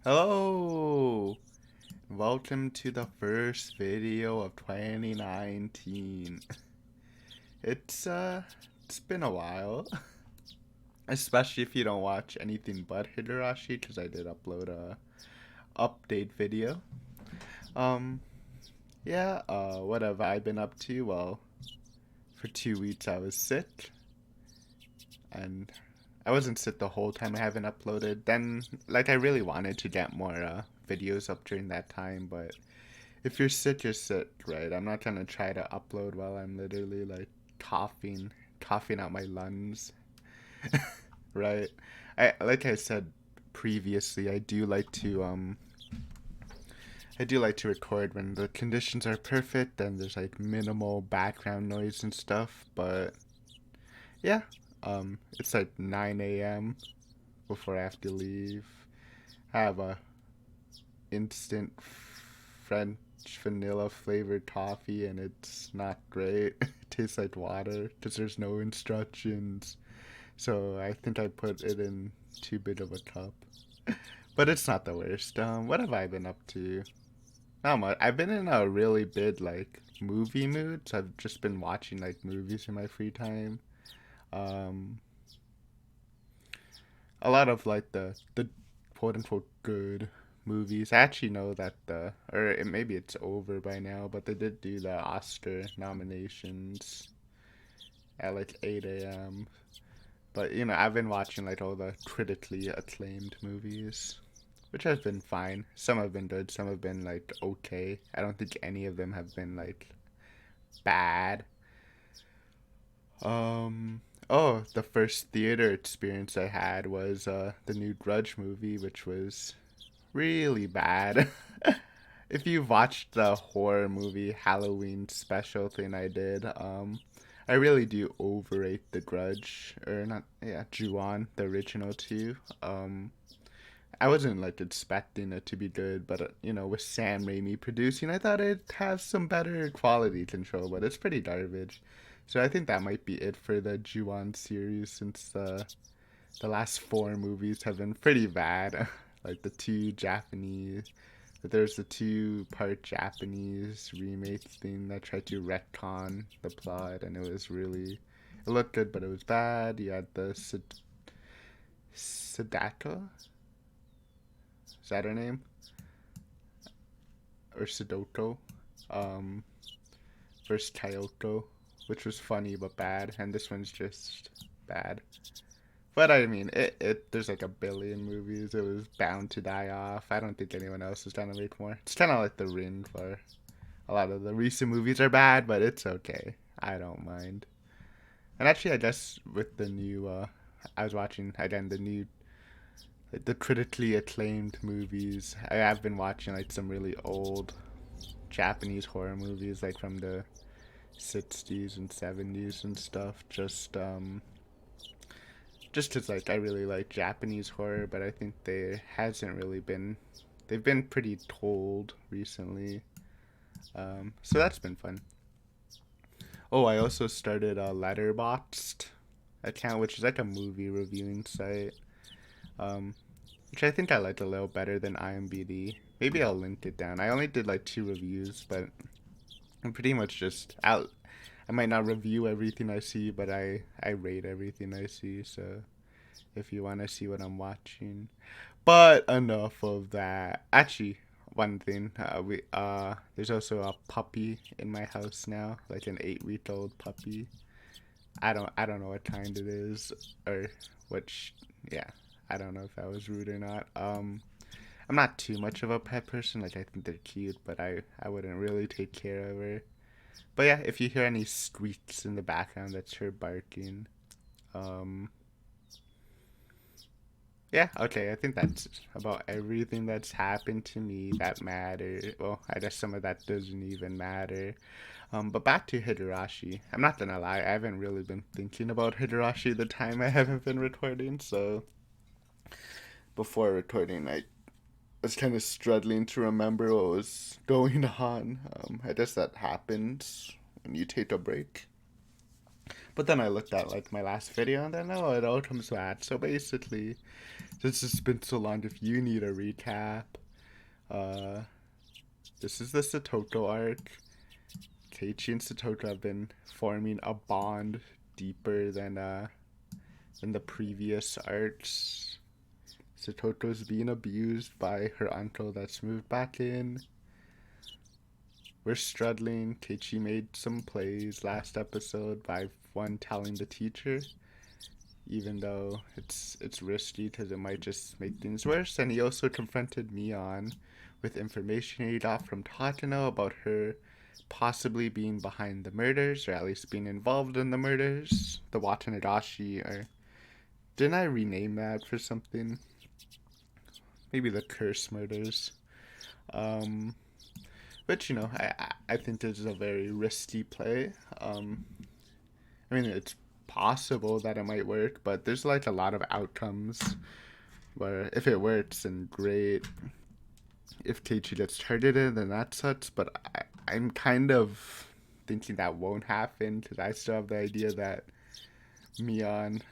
Hello! Welcome to the first video of 2019. It's been a while. Especially if you don't watch anything but Higurashi, because I did upload a update video. Um, what have I been up to? Well, for 2 weeks I was sick, and I wasn't sick the whole time I haven't uploaded. Then, I really wanted to get more videos up during that time, but if you're sick, you're sick, right? I'm not gonna try to upload while I'm literally coughing out my lungs, right? Like I said previously, I do like to record when the conditions are perfect and there's like minimal background noise and stuff. But yeah, it's like 9 a.m. before I have to leave. I have a instant French vanilla flavored coffee and it's not great. It tastes like water because there's no instructions. So I think I put it in too big of a cup. But it's not the worst. What have I been up to? Not much. I've been in a really big movie mood. So I've just been watching like movies in my free time. Um, a lot of the quote unquote good movies. I actually know that maybe it's over by now, but they did do the Oscar nominations at like 8 a.m. But I've been watching like all the critically acclaimed movies, which has been fine. Some have been good, some have been like okay. I don't think any of them have been like bad. Um, oh, the first theater experience I had was the new Grudge movie, which was really bad. If you watched the horror movie Halloween special thing I did, I really do overrate The Grudge, or not, yeah, Ju-on, the original too. I wasn't like expecting it to be good, but with Sam Raimi producing, I thought it'd have some better quality control, but it's pretty garbage. So I think that might be it for the Ju-on series, since the last four movies have been pretty bad. Like the two Japanese, there's the two-part Japanese remake thing that tried to retcon the plot, and it looked good, but it was bad. You had the Sadako, is that her name? Or Sadoko, um, versus Kyoko, which was funny but bad, and this one's just bad. But I mean, there's like a billion movies. It was bound to die off. I don't think anyone else is trying to make more. It's kind of like The Ring, for a lot of the recent movies are bad, but it's okay. I don't mind. And actually, I guess with the new, I was watching again the critically acclaimed movies. I have been watching like some really old Japanese horror movies, like from the 60s and 70s and stuff. Just because like I really like Japanese horror, but I think they've been pretty told recently. So that's been fun. Oh, I also started a Letterboxd account, which is like a movie reviewing site, um, which I think I like a little better than IMDb. Maybe I'll link it down. I only did like two reviews, but I'm pretty much just out. I might not review everything I see, but I rate everything I see. So if you want to see what I'm watching. But enough of that. Actually, one thing, we there's also a puppy in my house now, like an 8-week-old puppy. I don't know what kind it is, or which. Yeah, I don't know if that was rude or not. I'm not too much of a pet person. Like I think they're cute, but I wouldn't really take care of her. But yeah, if you hear any squeaks in the background, that's her barking. Um, Yeah, okay, I think that's about everything that's happened to me that matters. Well, I guess some of that doesn't even matter. But back to Higurashi. I'm not gonna lie, I haven't really been thinking about Higurashi the time I haven't been recording, so before recording, I was kind of struggling to remember what was going on. I guess that happens when you take a break. But then I looked at like my last video and then it all comes back. So basically, this has been so long. If you need a recap, uh, this is the Satoto arc. Keiichi and Satoto have been forming a bond deeper than the previous arcs. Satoto's being abused by her uncle that's moved back in. We're struggling. Keiichi made some plays last episode by one telling the teacher, even though it's risky because it might just make things worse. And he also confronted Mion with information he got from Takano about her possibly being behind the murders, or at least being involved in the murders. The Watanagashi, or didn't I rename that for something? Maybe the curse murders. But you know, I think this is a very risky play. I mean, it's possible that it might work, but there's like a lot of outcomes where if it works, then great. If Keiichi gets targeted, then that sucks. But I'm kind of thinking that won't happen because I still have the idea that Mion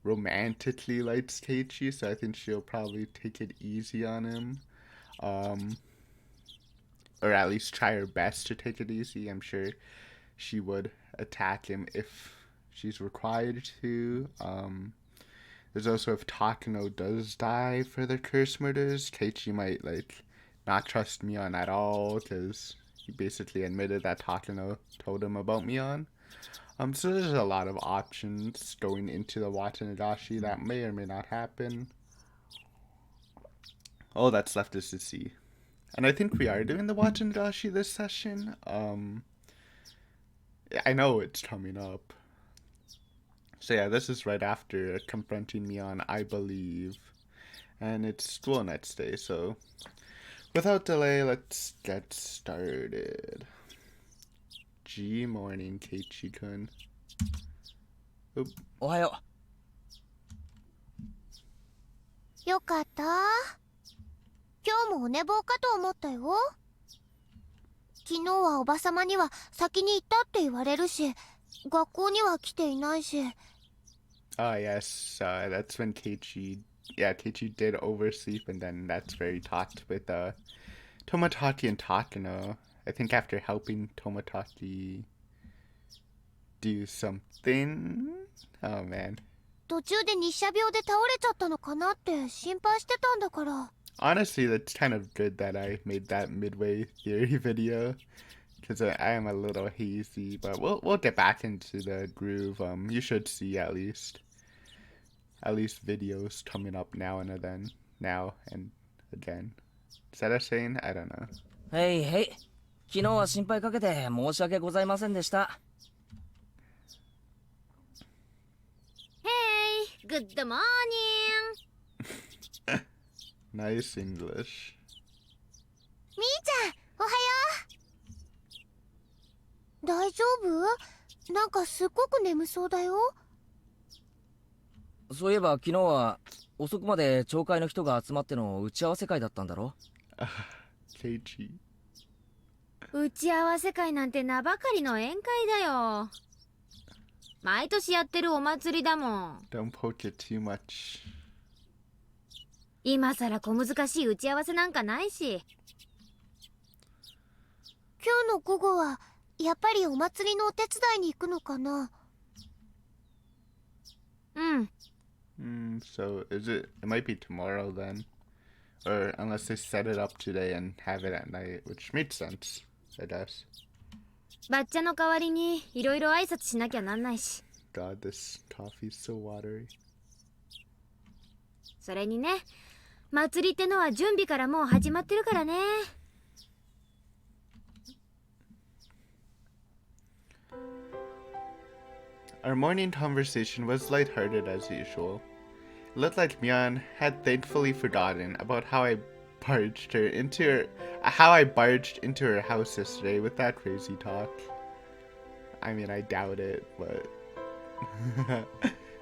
romantically likes Keiichi, so I think she'll probably take it easy on him. Or at least try her best to take it easy. I'm sure she would attack him if she's required to. There's also if Takano does die for the curse murders, Keiichi might like not trust Mion at all because he basically admitted that Takano told him about Mion. So there's a lot of options going into the Watanagashi that may or may not happen. All that's left is to see. And I think we are doing the Watanagashi this session. I know it's coming up. So yeah, this is right after confronting Mion, I believe. And it's school next day, so without delay, let's get started. G morning, Keiichi-kun. Oop. おはよう。よかった。今日もお寝坊かと思ったよ。昨日はおばさまには先に行ったって言われるし、学校には来ていないし。Yes, that's when Keiichi did oversleep, and then that's where he talked with Tomodachi and Takano. I think after helping Tomodachi do something. Oh man. 途中で日射病で倒れちゃったのかなって心配してたんだから。Honestly, that's kind of good that I made that midway theory video, because I am a little hazy, but we'll get back into the groove. You should see at least videos coming up now and again. Is that a saying? I don't know. へいへい昨日は心配かけて申し訳ございませんでした Hey, good morning. Nice English. みーちゃん、おはよう。大丈夫？なんかすっごく眠そうだよ。そういえば昨日は遅くまで町会の人が集まっての打ち合わせ会だったんだろ Keiichi. 打ち合わせ会なんて名ばかりの宴会だよ。毎年やってるお祭りだもん。Don't poke it too much. 今さら小難しい打ち合わせなんかないし。今日の午後はやっぱりお祭りのお手伝いに行くのかな？うん。So it might be tomorrow then. Or unless they set it up today and have it at night, which makes sense, I guess. バッチャの代わりにいろいろ挨拶しなきゃなんないし。God, this coffee's so watery. それにね、祭りってのは準備からもう始まってるからね。Our morning conversation was lighthearted as usual. It looked like Mion had thankfully forgotten about how I barged into her house yesterday with that crazy talk. I mean, I doubt it, but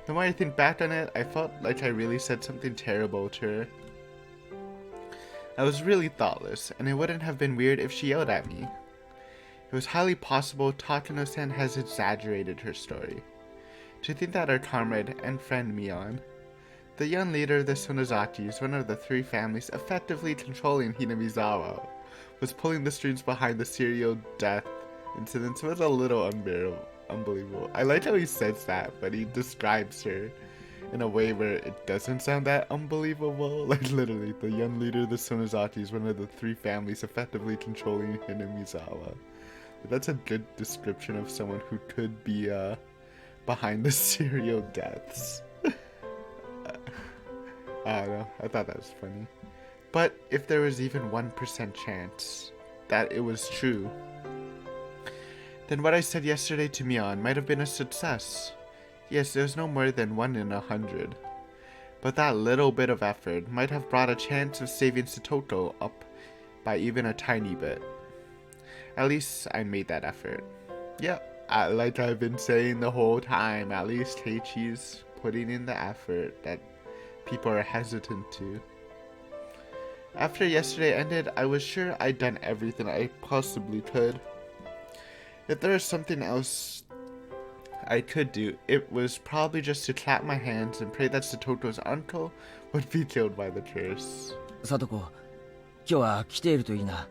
the more I think back on it, I felt like I really said something terrible to her. I was really thoughtless, and it wouldn't have been weird if she yelled at me. It was highly possible Takano-san has exaggerated her story. To think that our comrade and friend Mion, the young leader of the Sonozakis, one of the three families effectively controlling Hinamizawa, was pulling the strings behind the serial death incidents was a little unbelievable. I like how he says that, but he describes her in a way where it doesn't sound that unbelievable. Like literally, the young leader of the Sonozakis, one of the three families effectively controlling Hinamizawa. That's a good description of someone who could be behind the serial deaths. I don't know. I thought that was funny. But if there was even 1% chance that it was true, then what I said yesterday to Mion might have been a success. Yes, there was no more than 1 in 100. But that little bit of effort might have brought a chance of saving Satoto up by even a tiny bit. At least I made that effort. Yep, like I've been saying the whole time, at least Heichi's putting in the effort that people are hesitant to. After yesterday ended, I was sure I'd done everything I possibly could. If there was something else I could do, it was probably just to clap my hands and pray that Satoto's uncle would be killed by the curse. サトコ、今日は来ているといいな。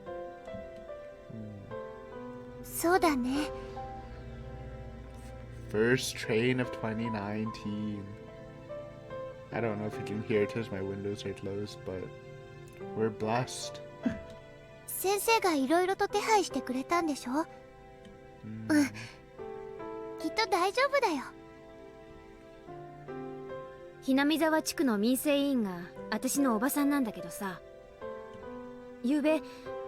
そうだね。First train of 2019. I don't know if you can hear it because my windows are closed, but we're blessed. 先生がいろいろと手配してくれたんでしょ。きっと大丈夫だよ。ひなみざわ地区の民生委員が私のおばさんなんだけどさ、ゆうべ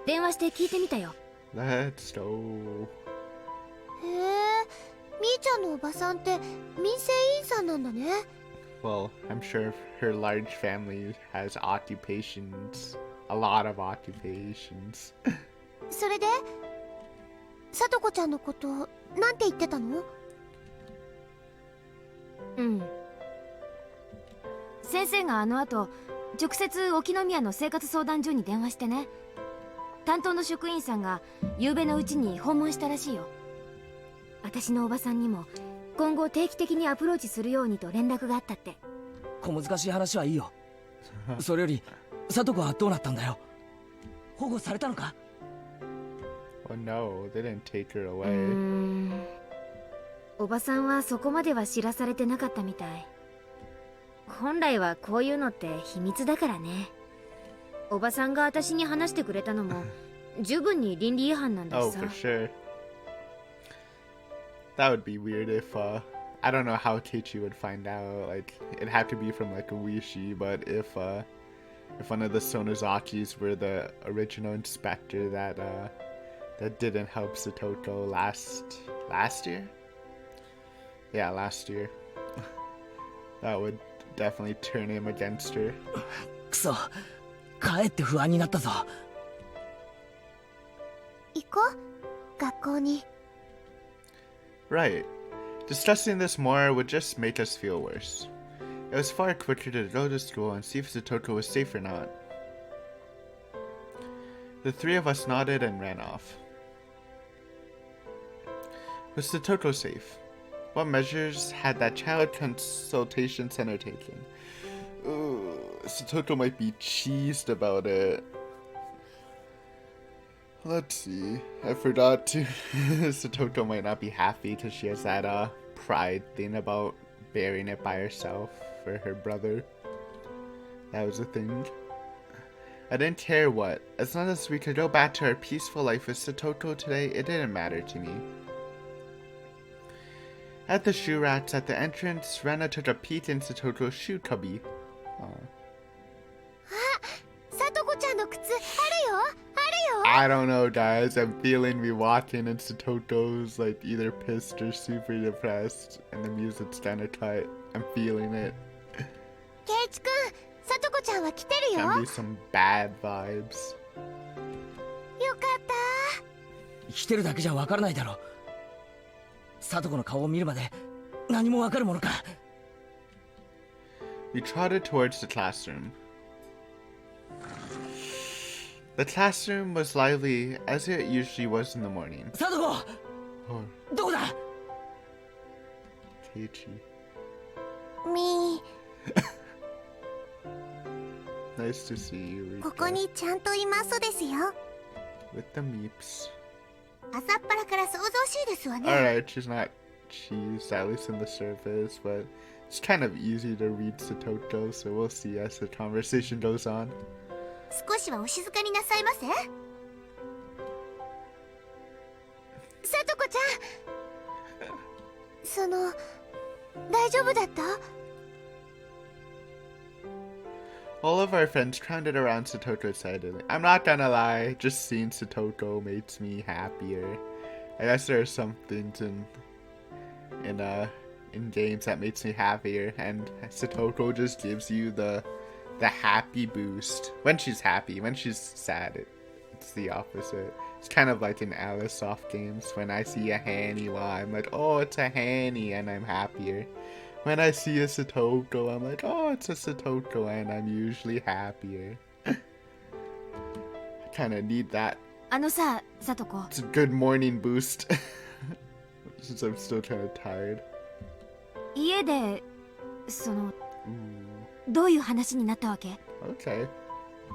電話して聞いてみたよ。Let's go. へえ、みーちゃんのおばさんって民生委員さんなんだね。Well, I'm sure her large family has occupations. A lot of occupations. それでさとこちゃんのことなんて言ってたの？先生があの後直接沖宮の生活相談所に電話してね、担当の職員さんが夕べのうちに訪問したらしいよ。私のおばさんにも今後定期的にアプローチするようにと連絡があったって。小難しい話はいいよ。それよりサトコはどうなったんだよ。保護されたのか？ Oh no, they didn't take her away. おばさんはそこまでは知らされてなかったみたい。本来はこういうのって秘密だからね。おばさんが私に話してくれたのも十分に倫理違反なんだしさ。Oh, for sure. That would be weird if, I don't know how Teichi would find out. Like, it'd have to be from like a Wishi, but if one of the Sonozakis were the original inspector that didn't help Satoto last year? Yeah, last year. That would definitely turn him against her. くそ、かえって不安になったぞ。行こう、学校に。Right. Discussing this more would just make us feel worse. It was far quicker to go to school and see if Satoto was safe or not. The three of us nodded and ran off. Was Satoto safe? What measures had that child consultation center taken? Satoto might be cheesed about it. Let's see. I forgot to. Satoto might not be happy because she has that pride thing about bearing it by herself for her brother. That was a thing. I didn't care what. As long as we could go back to our peaceful life with Satoto today, it didn't matter to me. At the shoe racks at the entrance, Rena took a peek in Satoto's shoe cubby. I don't know, guys. I'm feeling me walking and Satoto's like either pissed or super depressed, and the music's kinda cut. I'm feeling it. Keiichi-kun, Satoko-chan wa kiteru yo. Can be some bad vibes. よかった。来てるだけじゃわからないだろ。サトコの顔を見るまで何もわかるものか。We trotted towards the classroom. The classroom was lively as it usually was in the morning. サトコ Oh, どこだ Keiichi. み Nice to see you, ここ Rika. にちゃんといますですよ。 With the meeps. 朝っぱらから想像しいですわね。 Alright, she's not cheese, at least in the surface, but it's kind of easy to read Satoko, so we'll see as the conversation goes on. 少しはお静かになさいませ。さとこちゃん、その大丈夫だった？ All of our friends crowded around Satoko excitedly. I'm not gonna lie, just seeing Satoko makes me happier. I guess there are some things in games that makes me happier, and Satoko just gives you the happy boost when she's happy. When she's sad, it's the opposite. It's kind of like in Alice soft games. When I see a Hanny, I'm like, oh, it's a Hanny, and I'm happier. When I see a Satoko, I'm like, oh, it's a Satoko, and I'm usually happier. I kind of need that. あのさ、サトコ。 It's a good morning boost. Since I'm still kind of tired. 家でその Ooh. どういう話になったわけ？ Okay.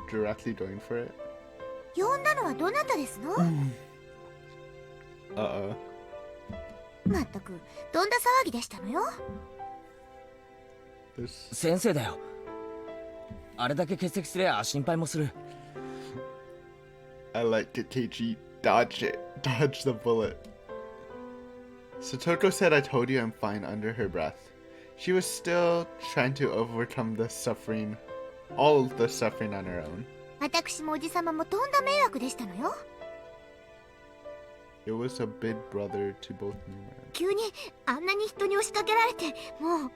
Directly going for it. 呼んだのはどなたですの？ Uh-oh. まったくどんな騒ぎでしたのよ。 This... 先生だよ。あれだけ欠席すりゃ心配もする。 I like it, Keiichi. Dodge it. Dodge the bullet. Satoko said I told you I'm fine under her breath. She was still trying to overcome the suffering, all the suffering on her own. 私もおじさまもとんだ迷惑でしたのよ。 It was a big brother to both me and 急にあんなに人に押しかけられて、もう。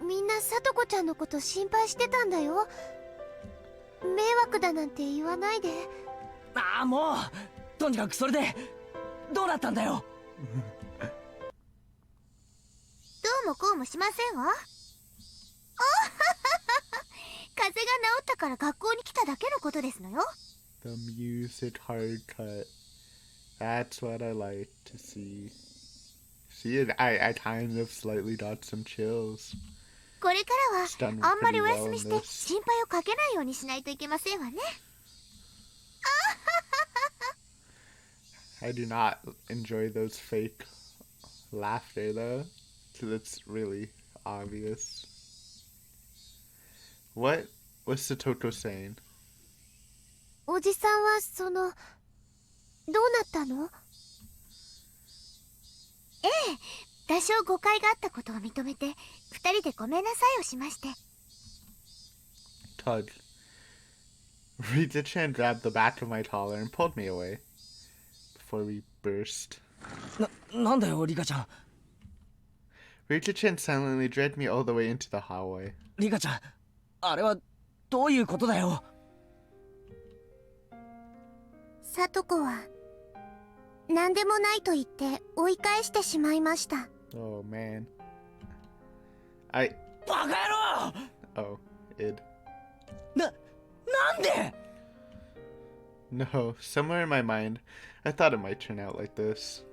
みんなさとこちゃんのこと心配してたんだよ。迷惑だなんて言わないで。ああ、もうとにかくそれでどうなったんだよ。どうもこうもしませんわ。風邪が治ったから学校に来ただけのことですのよ。 The music hard cut. That's what I like to see. See it? I kind of slightly got some chills. これからはあんまりお休みして Done pretty well in this. 心配をかけないようにしないといけませんわね。 I do not enjoy those fake laughter though, because it's really obvious. What was Satoko saying? おじさんはそのどうなったの？ええ、多少誤解があったことを認めて二人でごめんなさいをしまして。 Tug. Rita-chan grabbed the back of my collar and pulled me away before we burst. なんだよリカちゃん。 Rita-chan silently dragged me all the way into the hallway. リカちゃん、あれはどういうことだよ。さとこは何でもないと言って追い返してしまいました。 Oh man. バカ野郎。 Oh, id. なんで？ No, somewhere in my mind, I thought it might turn out like this.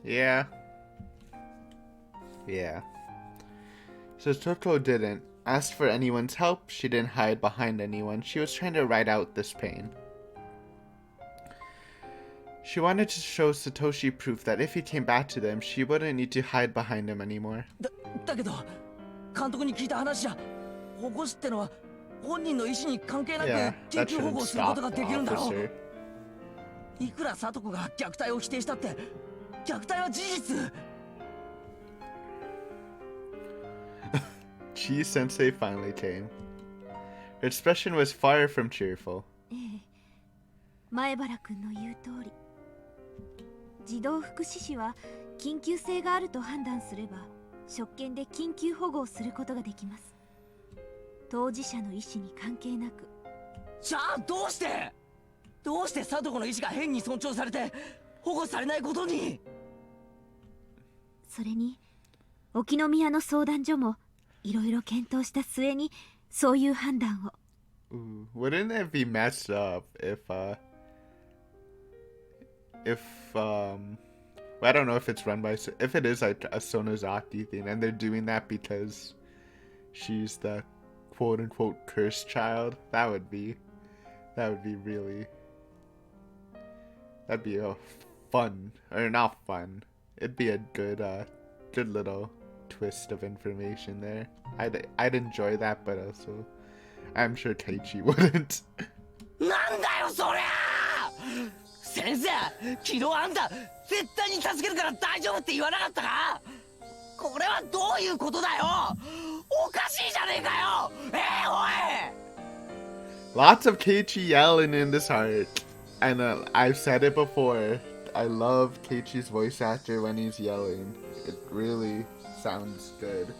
Yeah. So Toko didn't ask for anyone's help. She didn't hide behind anyone. She was trying to ride out this pain. She wanted to show Satoshi proof that if he came back to them, she wouldn't need to hide behind him anymore. だけど監督に聞いた話じゃ、保護士ってのは本人の意思に関係なく Yeah, 緊 that 急保 shouldn't 護するこ stop とが the できるんだろ officer. う。いくら聡子が虐待を否定したって虐待は事実。 Chi Sensei finally came. Her expression was far from cheerful. ええ、前原君の言う通り、児童福祉士は緊急性があると判断すれば職権で緊急保護をすることができます。当事者の意思に関係なく。じゃあどうして聡子の意思が変に尊重されて保護されないことに。それに沖宮の相談所もいろいろ検討した末にそういう判断を。Ooh, wouldn't it be messed up if well, I don't know if it's run by, if it is like a Sonozaki thing and they're doing that because she's the quote unquote cursed child. That would be really, that'd be a fun, or not fun, it'd be a good good little twist of information there. I'd enjoy that, but also I'm sure Keiichi wouldn't. なんだよそりゃ先生昨日あんた絶対に助けるから大丈夫って言わなかったかこれはどういうことだよおかしいじゃねえかよおい Lots of Keiichi yelling in this arc, and I've said it before, I love Keiichi's voice actor when he's yelling. It really sounds good.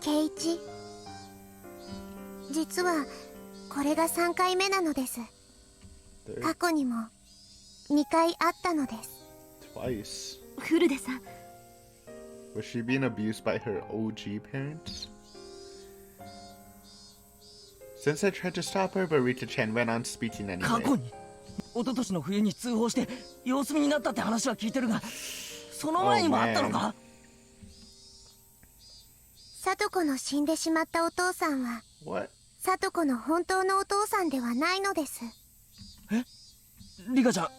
ケイチ、実はこれが3回目なのです。過去にも2回あったのです。 Twice. フルデさん、 Was she being abused by her OG parents? Since I tried to stop her, but Rita-chan went on speaking 過 anyway. 去に一昨年の冬に通報して様子見になったって話は聞いてるがその前にもあったのか聡子の死んでしまったお父さんは What? 聡子の本当のお父さんではないのです。リカちゃん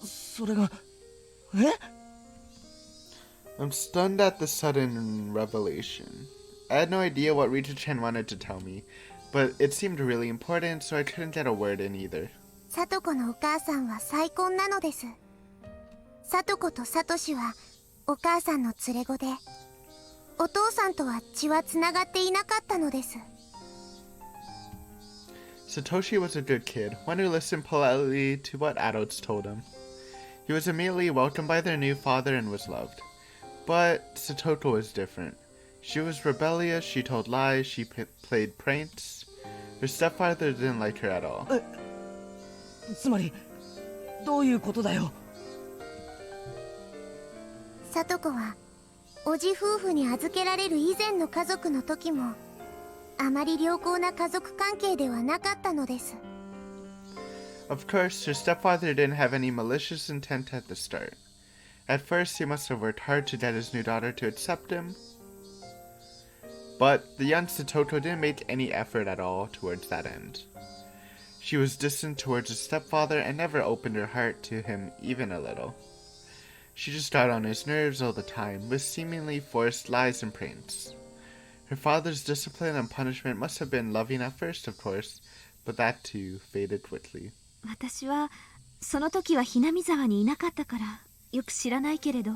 それがI'm stunned at the sudden revelation. I had no idea what Rita-chan wanted to tell me, but it seemed really important, so I couldn't get a word in either. 聡子のお母さんは再婚なのです。聡子とサトシはお母さんの連れ子で、お父さんとは血はつながっていなかったのです。 Satoshi was a good kid, one who listened politely to what adults told him. He was immediately welcomed by their new father and was loved. But Satoko was different. She was rebellious, she told lies, she played pranks. Her stepfather didn't like her at all. つまりどういうことだよ聡子はおじ夫婦に預けられる以前の家族の時もあまり良好な家族関係ではなかったのです。 Of course, her stepfather didn't have any malicious intent at the start. At first, he must have worked hard to get his new daughter to accept him. But the young Satoko didn't make any effort at all towards that end. She was distant towards her stepfather and never opened her heart to him even a little. She just got on his nerves all the time, with seemingly forced lies and pranks. Her father's discipline and punishment must have been loving at first, of course, but that too faded quickly. 私はその時はひなみ沢にいなかったからよく知らないけれど、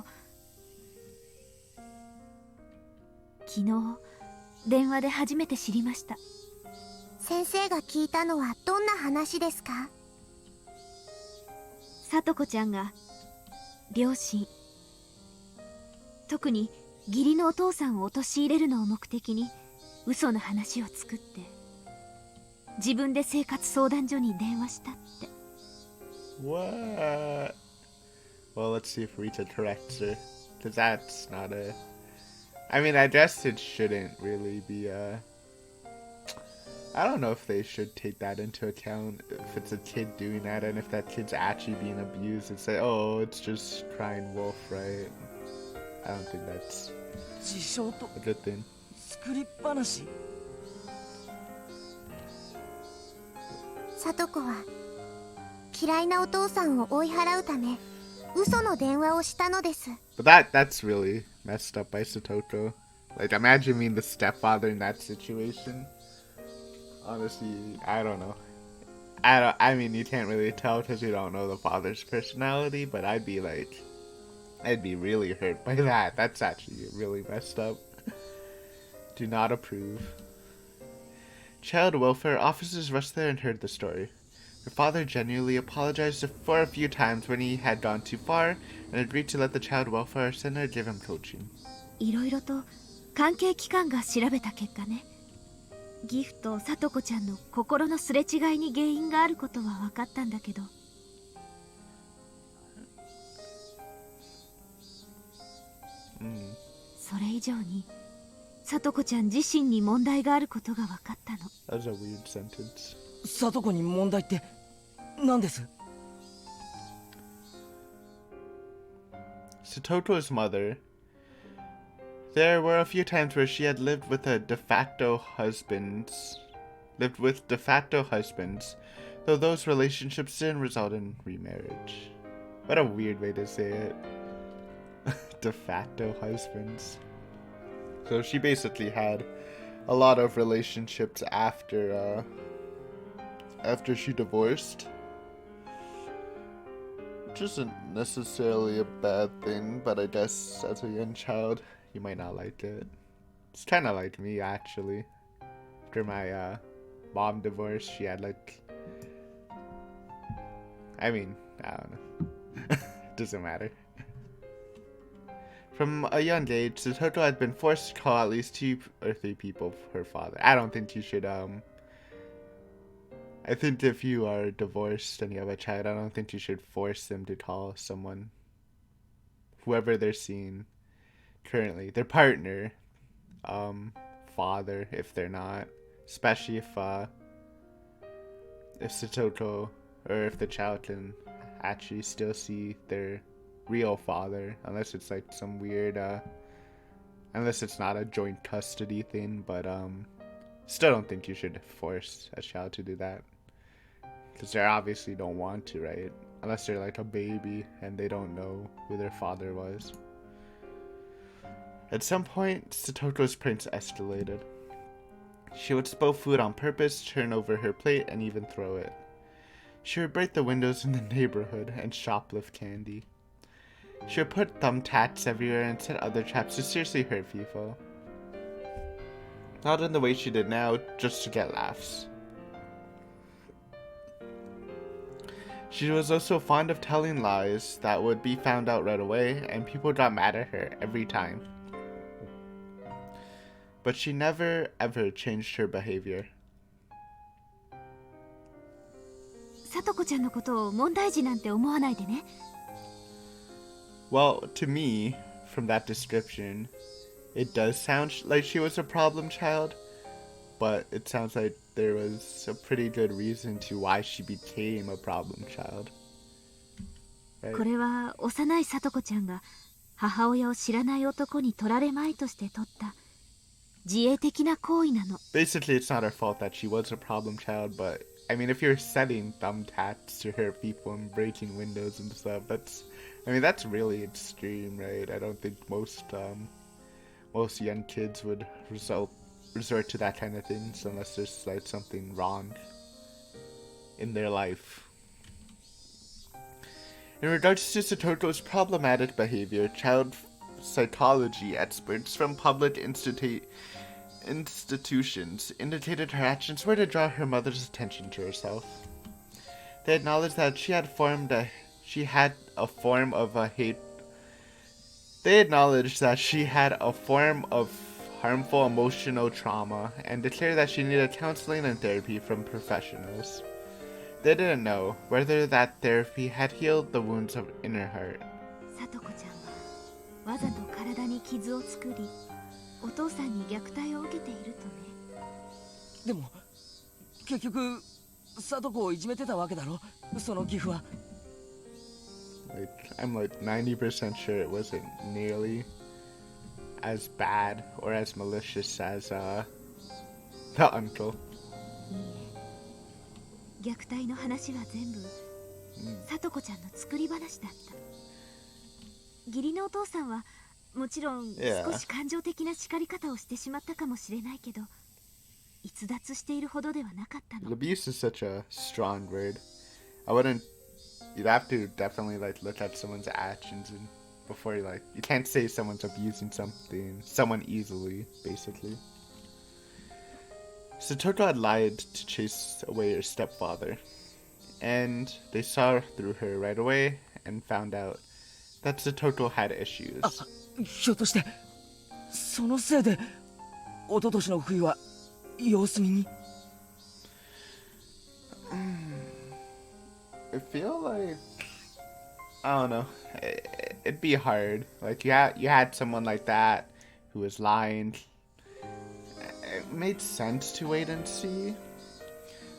昨日電話で初めて知りました。先生が聞いたのはどんな話ですか？さとこちゃんが両親、特に義理のお父さんを陥れるのを目的に嘘の話を作って自分で生活相談所に電話したって。 What? Well, let's see if Rita corrects her. Because that's not a... I mean, I guess it shouldn't really be a... I don't know if they should take that into account. If it's a kid doing that and if that kid's actually being abused and say, oh, it's just crying wolf, right? I don't think that's 自傷と a good thing. 作り話聡子は嫌いなお父さんを追い払うため嘘の電話をしたのです。 But that's really messed up by Satoko. Like, imagine being the stepfather in that situation. Honestly, I don't know. I mean, you can't really tell because you don't know the father's personality, but I'd be really hurt by that. That's actually really messed up. Do not approve. Child welfare officers rushed there and heard the story. Her father genuinely apologized for a few times when he had gone too far and agreed to let the child welfare center give him coaching. いろいろと関係機関が調べた結果ね、ギフとさとこちゃんの心のすれ違いに原因があることは分かったんだけど、それ以上に里子ちゃん自身に問題があることが分かったの。 That was a weird sentence. 里子に問題って何です？ Satoto's mother. There were a few times where she had lived with de facto husbands, though those relationships didn't result in remarriage. What a weird way to say it. De facto husbands. So she basically had a lot of relationships after she divorced. Which isn't necessarily a bad thing, but I guess as a young child, you might not like it. It's kind of like me, actually. After my mom divorced, she had I don't know. Doesn't matter. From a young age, Satoto had been forced to call at least 2 or 3 people her father. I don't think you should, I think if you are divorced and you have a child, I don't think you should force them to call someone, whoever they're seeing currently, their partner, father, if they're not. Especially if Satoto, or if the child can actually still see their real father, unless it's like some weird, unless it's not a joint custody thing, but still don't think you should force a child to do that, because they obviously don't want to, right? Unless they're like a baby and they don't know who their father was. At some point, Satoto's pranks escalated. She would spill food on purpose, turn over her plate, and even throw it. She would break the windows in the neighborhood and shoplift candy. She would put thumbtacks everywhere and set other traps to seriously hurt people. Not in the way she did now, just to get laughs. She was also fond of telling lies that would be found out right away, and people got mad at her every time. But she never ever changed her behavior. 里子ちゃんのことを問題児なんて思わないでね。 Well, to me, from that description, it does sound like she was a problem child, but it sounds like there was a pretty good reason to why she became a problem child. これは幼い里子ちゃんが母親を知らない男に取られまいとして取った自衛的な行為なの。 Basically, it's not her fault that she was a problem child, but I mean, if you're setting thumbtacks to hurt people and breaking windows and stuff, that's really extreme, right? I don't think most young kids would resort to that kind of things unless there's like something wrong in their life. In regards to Satoto's problematic behavior, child psychology experts from public institutions indicated her actions were to draw her mother's attention to herself. They acknowledged that she had a form of harmful emotional trauma and declared that she needed counseling and therapy from professionals. They didn't know whether that therapy had healed the wounds in her heart. 里子ちゃんはわざと体に傷を作り、お父さんに虐待を受けているとね。でも結局里子をいじめてたわけだろ、その寄付は。I'm 90% sure it wasn't nearly as bad or as malicious as the uncle. 虐待の話は全部里子ちゃんの作り話だった。義理のお父さんはもちろん少し感情的な叱り方をしてしまったかもしれないけど、逸脱しているほどではなかったの。 Abuse is such a strong word. You'd have to definitely look at someone's actions and before you can't say someone's abusing someone easily, basically. Satoto had lied to chase away her stepfather, and they saw through her right away and found out that Satoto had issues. ひょっとしてそのせいで一昨年の冬は様子見に。I feel like I don't know. It'd be hard. You had someone like that who was lying. it made sense to wait and see.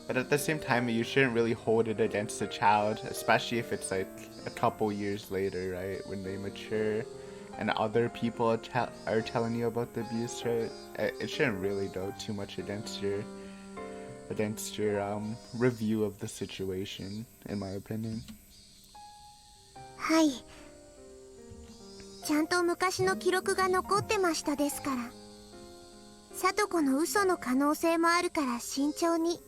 But at the same time, you shouldn't really hold it against the child, especially if it's like a couple years later, right? When they mature and other people are telling you about the abuse, right? It shouldn't really go too much against your review of the situation, in my opinion. はい。ちゃんと昔の記録が残ってましたですから。聡子の嘘の可能性もあるから慎重に。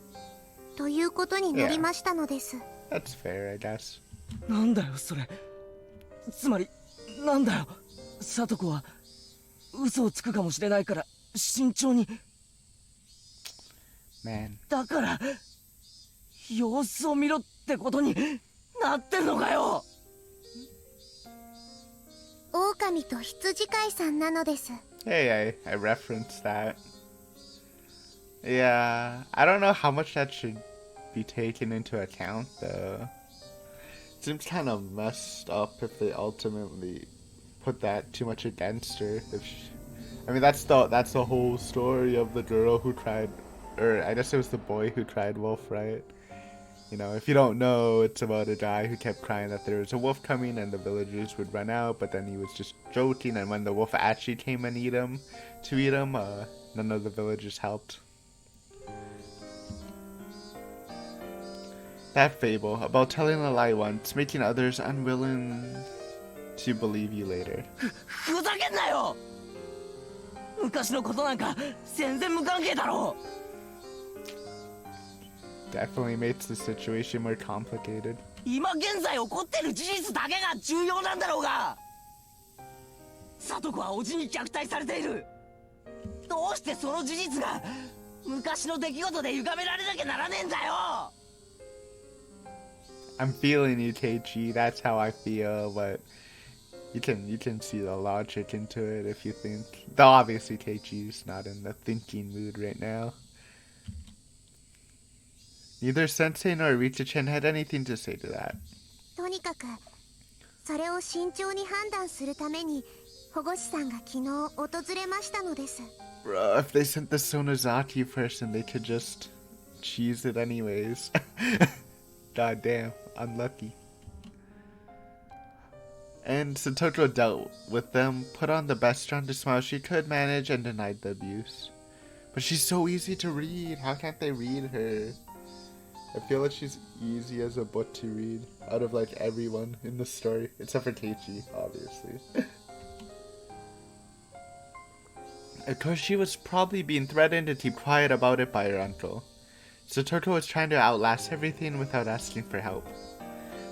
ということになりましたのです。That's fair, I guess. なんだよそれ。つまりなんだよ。聡子は嘘をつくかもしれないから慎重に。Man. だから様子を見ろってことになってるのかよ。狼と羊飼いさんなのです。Hey, I referenced that. Yeah, I don't know how much that should be taken into account, though. Seems kind of messed up if they ultimately put that too much against her. I mean, that's the whole story of the girl who tried, or I guess it was the boy who tried wolf, right? You know, if you don't know, it's about a guy who kept crying that there was a wolf coming and the villagers would run out, but then he was just joking, and when the wolf actually came and eat him, none of the villagers helped. That fable about telling a lie once, making others unwilling to believe you later. ふざけんなよ。昔のことなんか全然無関係だろう。Definitely makes the situation more complicated. 今現在起こってる事実だけが重要なんだろうが。聡子は叔父に虐待されている。どうしてその事実が昔の出来事で歪められなきゃならねえんだよ。I'm feeling you, Teichi. That's how I feel, but you can see the logic into it if you think. Though obviously Teichi's not in the thinking mood right now. Neither Sensei nor Richa-chan had anything to say to that. とにかくそれを慎重に判断するために保護士さんが昨日訪れましたのです。 Bro, if they sent the Sonozaki person, they could just cheese it anyways. God damn, unlucky. And Satoto dealt with them, put on the best strongest smile she could manage, and denied the abuse. But she's so easy to read. How can't they read her? I feel like she's easy as a book to read out of like everyone in the story, except for Teichi, obviously. Of course, she was probably being threatened to keep quiet about it by her uncle. Satoto was trying to outlast everything without asking for help.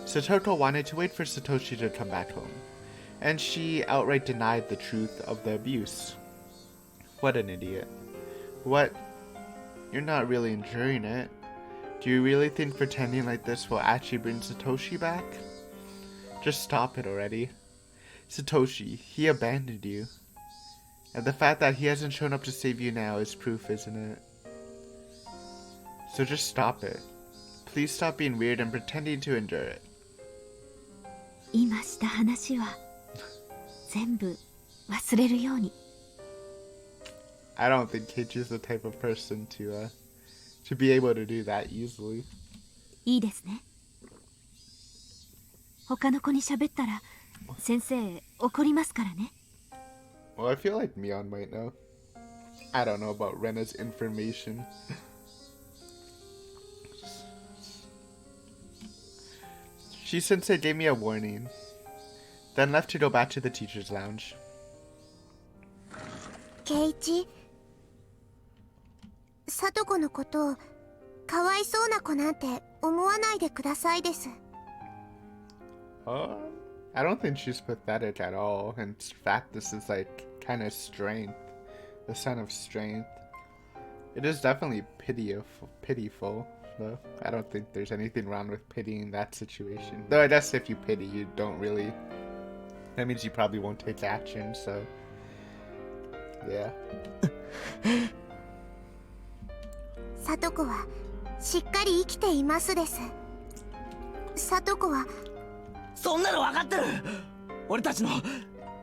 Satoto wanted to wait for Satoshi to come back home, and she outright denied the truth of the abuse. What an idiot. What? You're not really enjoying it. Do you really think pretending like this will actually bring Satoshi back? Just stop it already. Satoshi, he abandoned you. And the fact that he hasn't shown up to save you now is proof, isn't it? So just stop it. Please stop being weird and pretending to endure it. 今した話は全部忘れるように。I don't think Keiichi's the type of person to be able to do that easily. いいですね。他の子に喋ったら先生怒りますからね。Well, I feel like Mion might know. I don't know about Rena's information. She sensei gave me a warning, then left to go back to the teacher's lounge. ケイチ、聡子のことをかわいそうな子なんて思わないでくださいです。I don't think she's pathetic at all. In fact, this is like kind of strength, the sign of strength. It is definitely pitiful, though. I don't think there's anything wrong with pitying that situation. Though I guess if you pity, you don't really. That means you probably won't take action. So, yeah. 聡子はしっかり生きていますです。聡子はそんなの分かってる。俺たちの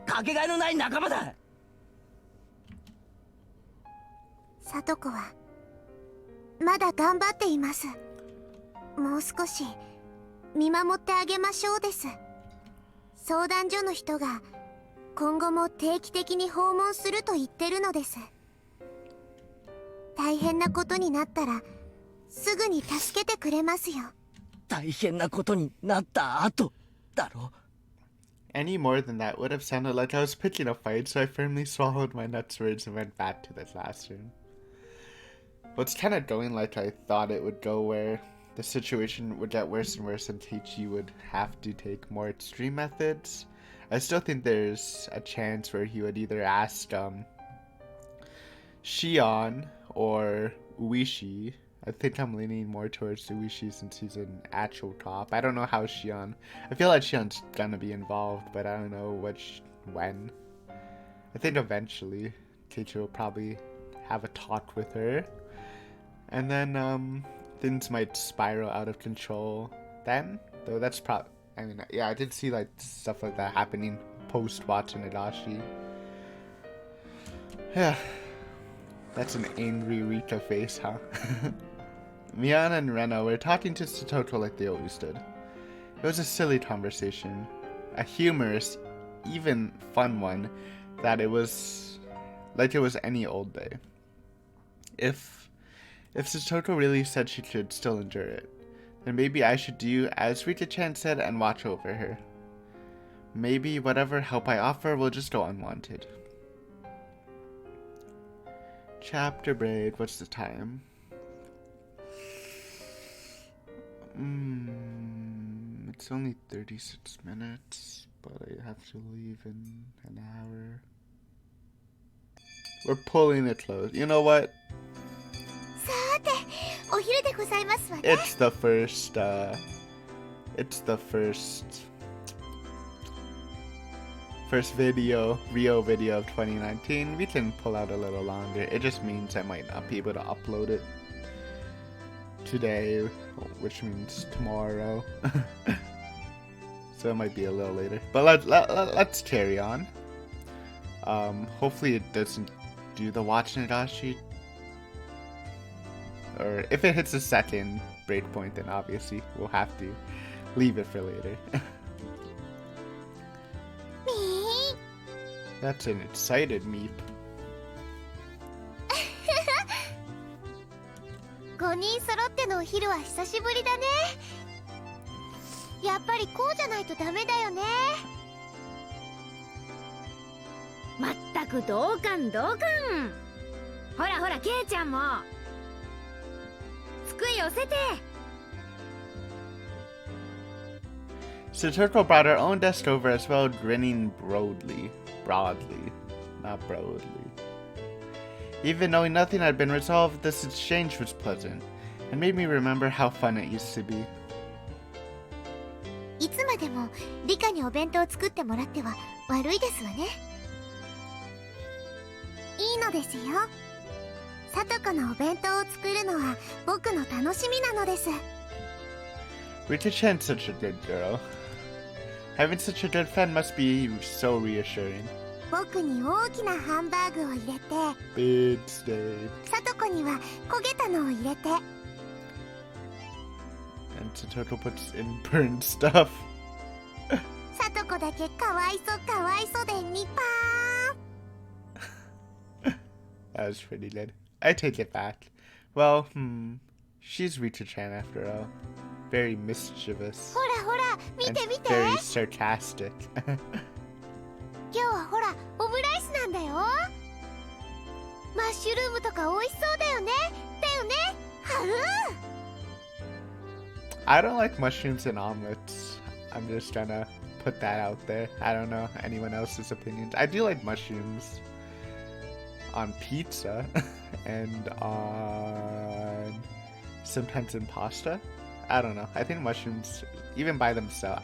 かけがえのない仲間だ。聡子はまだ頑張っています。もう少し見守ってあげましょうです。相談所の人が今後も定期的に訪問すると言ってるのです。大変なことになったらすぐに助けてくれますよ。大変なことになった後だろ。 Any more than that would have sounded like I was picking a fight, so I firmly swallowed my nuts words and went back to the classroom. Well, it's kind of going like I thought it would go, where the situation would get worse and worse and Teichi would have to take more extreme methods. I still think there's a chance where he would either ask Shion or Uishi. I think I'm leaning more towards Uishi since he's an actual cop. I don't know how Shion... I feel like Shion's gonna be involved, but I don't know when. I think eventually Teichi will probably have a talk with her. And then things might spiral out of control then. Though that's probably... I mean, yeah, I did see like stuff like that happening post-watching Higurashi. Yeah. That's an angry Rika face, huh? Miana and Rena were talking to Satoto like they always did. It was a silly conversation. A humorous, even fun one, that it was like it was any old day. If Satoto really said she could still endure it, then maybe I should do as Rika-chan said and watch over her. Maybe whatever help I offer will just go unwanted. Chapter break. What's the time? It's only 36 minutes, but I have to leave in an hour. We're pulling it close. You know what? It's the first video, Rio video of 2019. We can pull out a little longer. It just means I might not be able to upload it today, which means tomorrow. So it might be a little later. But let's carry on. Hopefully it doesn't do the watch Nagashi. Or if it hits a second breakpoint, then obviously we'll have to leave it for later. That's an excited meep. 5人揃ってのお昼は久しぶりだね。やっぱりこうじゃないとダメだよね。まったく同感同感。ほらほらケイちゃんも机寄せて。Satoto brought her own desk over as well, grinning broadly, not broadly. Even knowing nothing had been resolved, this exchange was pleasant, and made me remember how fun it used to be. いつまでもリカにお弁当を作ってもらっては悪いですわね。いいのですよ。さとこのお弁当を作るのは僕の楽しみなのです。Rika-chan's such a good girl. Having such a good friend must be so reassuring. 僕に大きなハンバーグを入れて、 Big steak. さとこには焦げたのを入れて。And Satoto puts in burnt stuff. さとこだけかわいそでニパーン。 That was pretty good. I take it back. Well, she's Rika-chan after all. Very mischievous. ほらほら見 And て見て。 very sarcastic. 今日はほらオムライスなんだよ。マッシュルームとか美味しそうだよね。はう。 I don't like mushrooms in omelets. I'm just gonna put that out there. I don't know anyone else's opinions. I do like mushrooms on pizza and on sometimes in pasta. I don't know. I think mushrooms, even by themselves,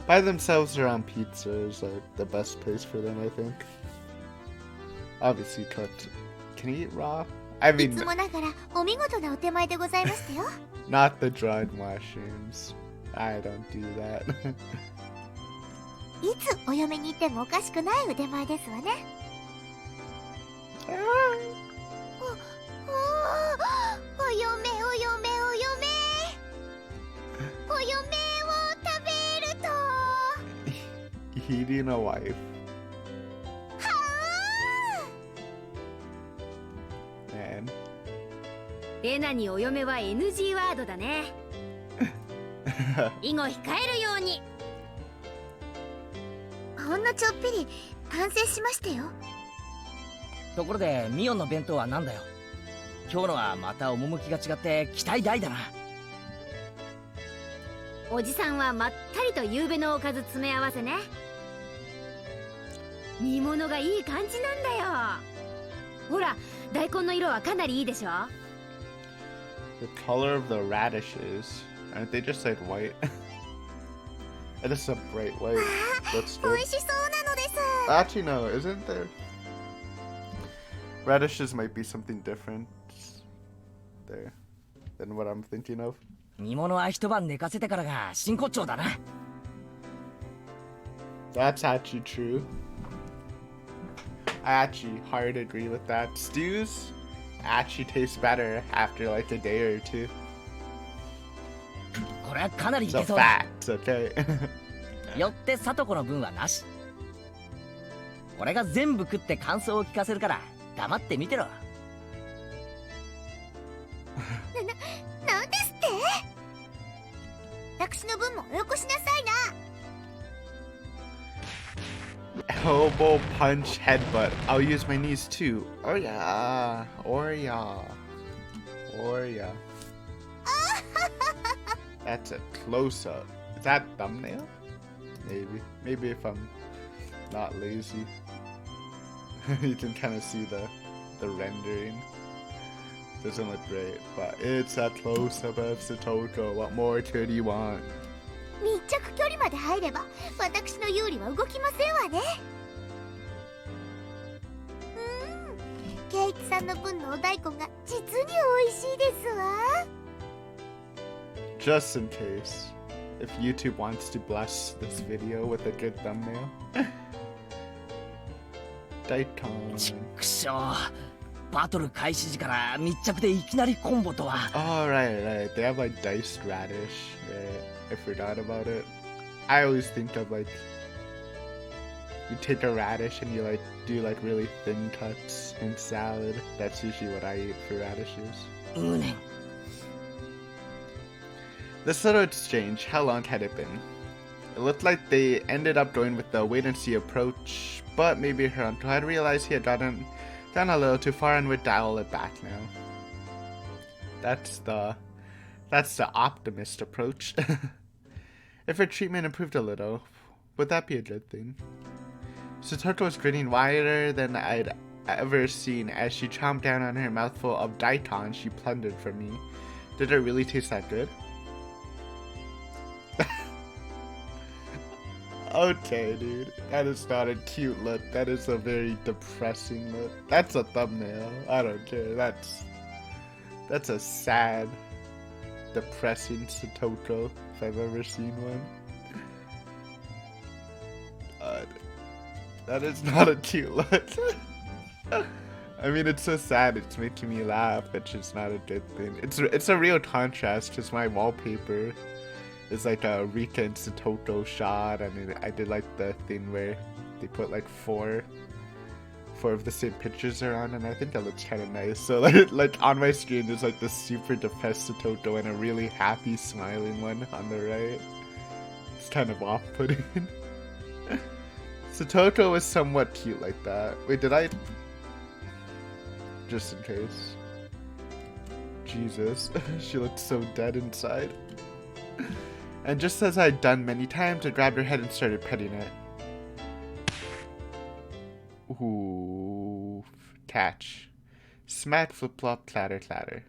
by themselves or on pizza is like the best place for them, I think. Obviously cooked. Can you eat raw? I い mean, つもながらお見事なお手前でございましたよ。 not the dried mushrooms. I don't do that. いつお嫁に行ってもおかしくない腕前ですわね。Needing a wife. Man. レナにお嫁は NG ワードだね。以後控えるように。ほんのちょっぴり反省しましたよ。ところでミオンの弁当は何だよ。今日のはまた趣が違って期待大だな。おじさんはまったりと夕べのおかず詰め合わせね。煮物がいい感じなんだよ。ほら、大根の色はかなりいいでしょ。 The color of the radishes, aren't they just like white? It is a bright white. That's 美 good. 味しそうなのです。 Actually, no, isn't there? Radishes might be something different there than what I'm thinking of. 煮物は一晩寝かせてからが真骨頂だな。That's actually true. I actually hard agree with that. Stews actually taste better after like a day or two. これはかなりい It's a けそうだ。 fact, okay? よってさとこの分はなし。俺が全部食って感想を聞かせるから黙って見てろ。なんですって？私の分もおよこしなさいな。 Elbow punch headbutt. I'll use my knees too. Oh yeah. Or yeah. Or yeah. That's a close up. Is that thumbnail? Maybe. Maybe if I'm not lazy. You can kind of see the rendering. Doesn't look great, but it's a close up of Satoko. What more could you want? 密着距離まで入れば私の有利は動きませんわね。ケイチさんの分のお大根が実に美味しいですわ。 Just in case, if YouTube wants to bless this video with a good thumbnail. Daikon. くしょう。バトル開始時から密着でいきなりコンボとは。 Oh, right. They have like diced radish. Right. I forgot about it. I always think of like, you take a radish and you like do like really thin cuts in salad. That's usually what I eat for radishes. うねん。 This little exchange, how long had it been? It looked like they ended up going with the wait and see approach, but maybe her uncle had realized he had gone a little too far and would dial it back now. That's the optimist approach. If her treatment improved a little, would that be a good thing? Satoko was grinning wider than I'd ever seen as she chomped down on her mouthful of daikon she plundered from me. Did it really taste that good? Okay, dude. That is not a cute look. That is a very depressing look. That's a thumbnail. I don't care. That's a sad, depressing Satoko if I've ever seen one. That is not a cute look. I mean, it's so sad. It's making me laugh, which is not a good thing. It's a real contrast because my wallpaper is like a Rika and Satoko shot. I mean, I did like the thing where they put like four of the same pictures around, and I think that looks kind of nice. So like on my screen, there's like this super depressed Satoko and a really happy smiling one on the right. It's kind of off-putting. Satoko was somewhat cute like that. Wait, did I? Just in case. Jesus, she looked so dead inside. And just as I'd done many times, I grabbed her head and started petting it. Ooh, catch. Smack, flip-flop, clatter, clatter.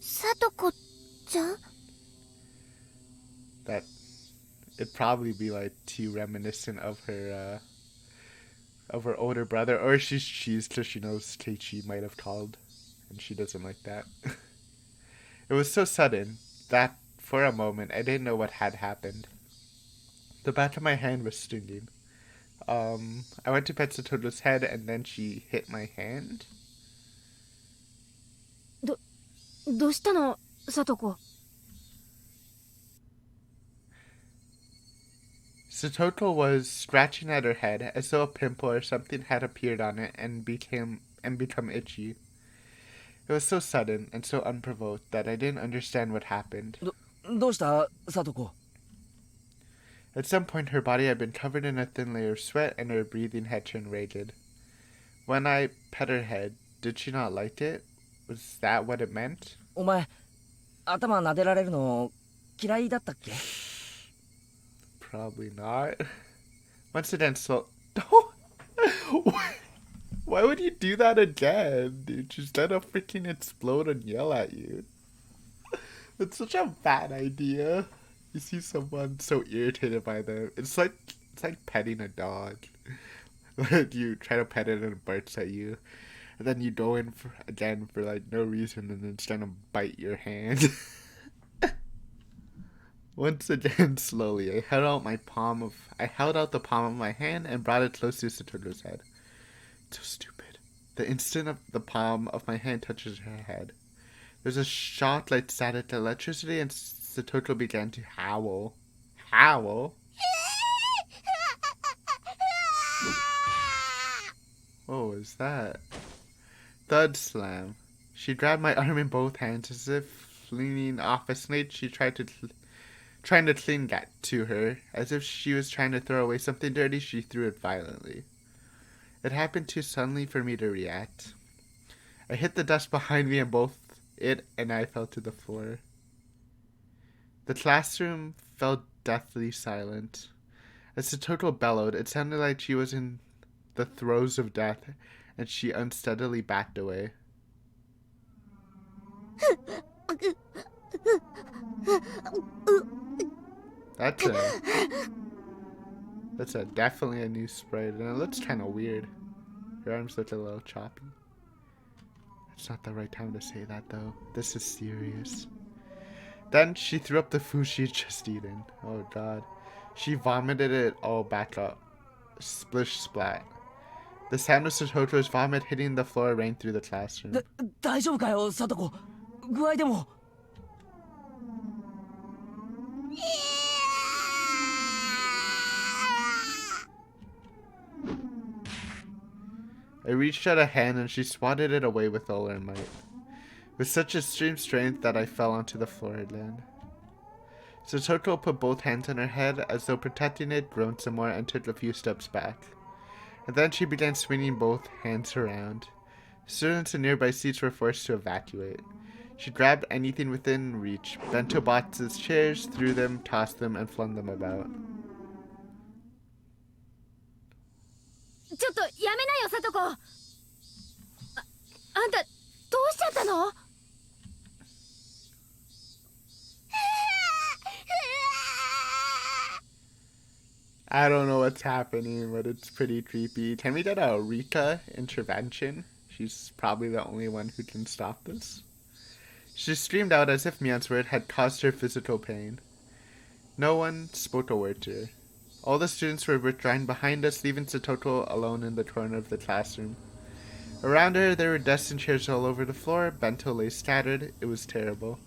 Satoko-chan? That it'd probably be like too reminiscent of her older brother, or she's cheesed because she knows Keiichi might have called, and she doesn't like that. It was so sudden that for a moment I didn't know what had happened. The back of my hand was stinging. I went to pet Satoto's head and then she hit my hand. どうしたの、サトコ。Satoto was scratching at her head as though a pimple or something had appeared on it and become itchy. It was so sudden and so unprovoked that I didn't understand what happened. どうしたサトコ At some point, her body had been covered in a thin layer of sweat and her breathing had turned ragged. When I pet her head, did she not like it? Was that what it meant? お前頭撫でられるの嫌いだったっけ Probably not. Once again, Why would you do that again, dude? Just let her freaking explode and yell at you. It's such a bad idea. You see someone so irritated by them. It's like petting a dog. You try to pet it and it barks at you. And then you go in again for like no reason and then it's trying to bite your hand. Once again, slowly, I held out the palm of my hand and brought it close to Satoto's head. So stupid. The instant of the palm of my hand touches her head, there's a shock like static electricity and Satoto began to howl. Howl? What was that? Thud slam. She grabbed my arm in both hands as if leaning off a snake. She trying to cling that to her. As if she was trying to throw away something dirty, she threw it violently. It happened too suddenly for me to react. I hit the dust behind me and both it and I fell to the floor. The classroom fell deathly silent. As Satoto bellowed, it sounded like she was in the throes of death, and she unsteadily backed away. That's definitely a new sprite, and it looks kind of weird. Her arms look a little choppy. It's not the right time to say that, though. This is serious. Then she threw up the food she'd just eaten. Oh god. She vomited it all back up. Splish splat. The sound of Satoto's vomit hitting the floor rang through the classroom. 大丈夫かよサトコ具合でも I reached out a hand and she swatted it away with all her might. With such extreme strength that I fell onto the floor again. Satoto put both hands on her head as though protecting it, groaned some more, and took a few steps back. And then she began swinging both hands around. Students in nearby seats were forced to evacuate. She grabbed anything within reach, bento boxes, chairs, threw them, tossed them, and flung them about. ちょっとやめなよサトコ。あんたどうしちゃったの？ I don't know what's happening, but it's pretty creepy. Can we get a Rika intervention? She's probably the only one who can stop this. She screamed out as if Mian's word had caused her physical pain. No one spoke a word to her. All the students were withdrawing behind us, leaving Satoto alone in the corner of the classroom. Around her, there were desks and chairs all over the floor. Bento lay scattered. It was terrible.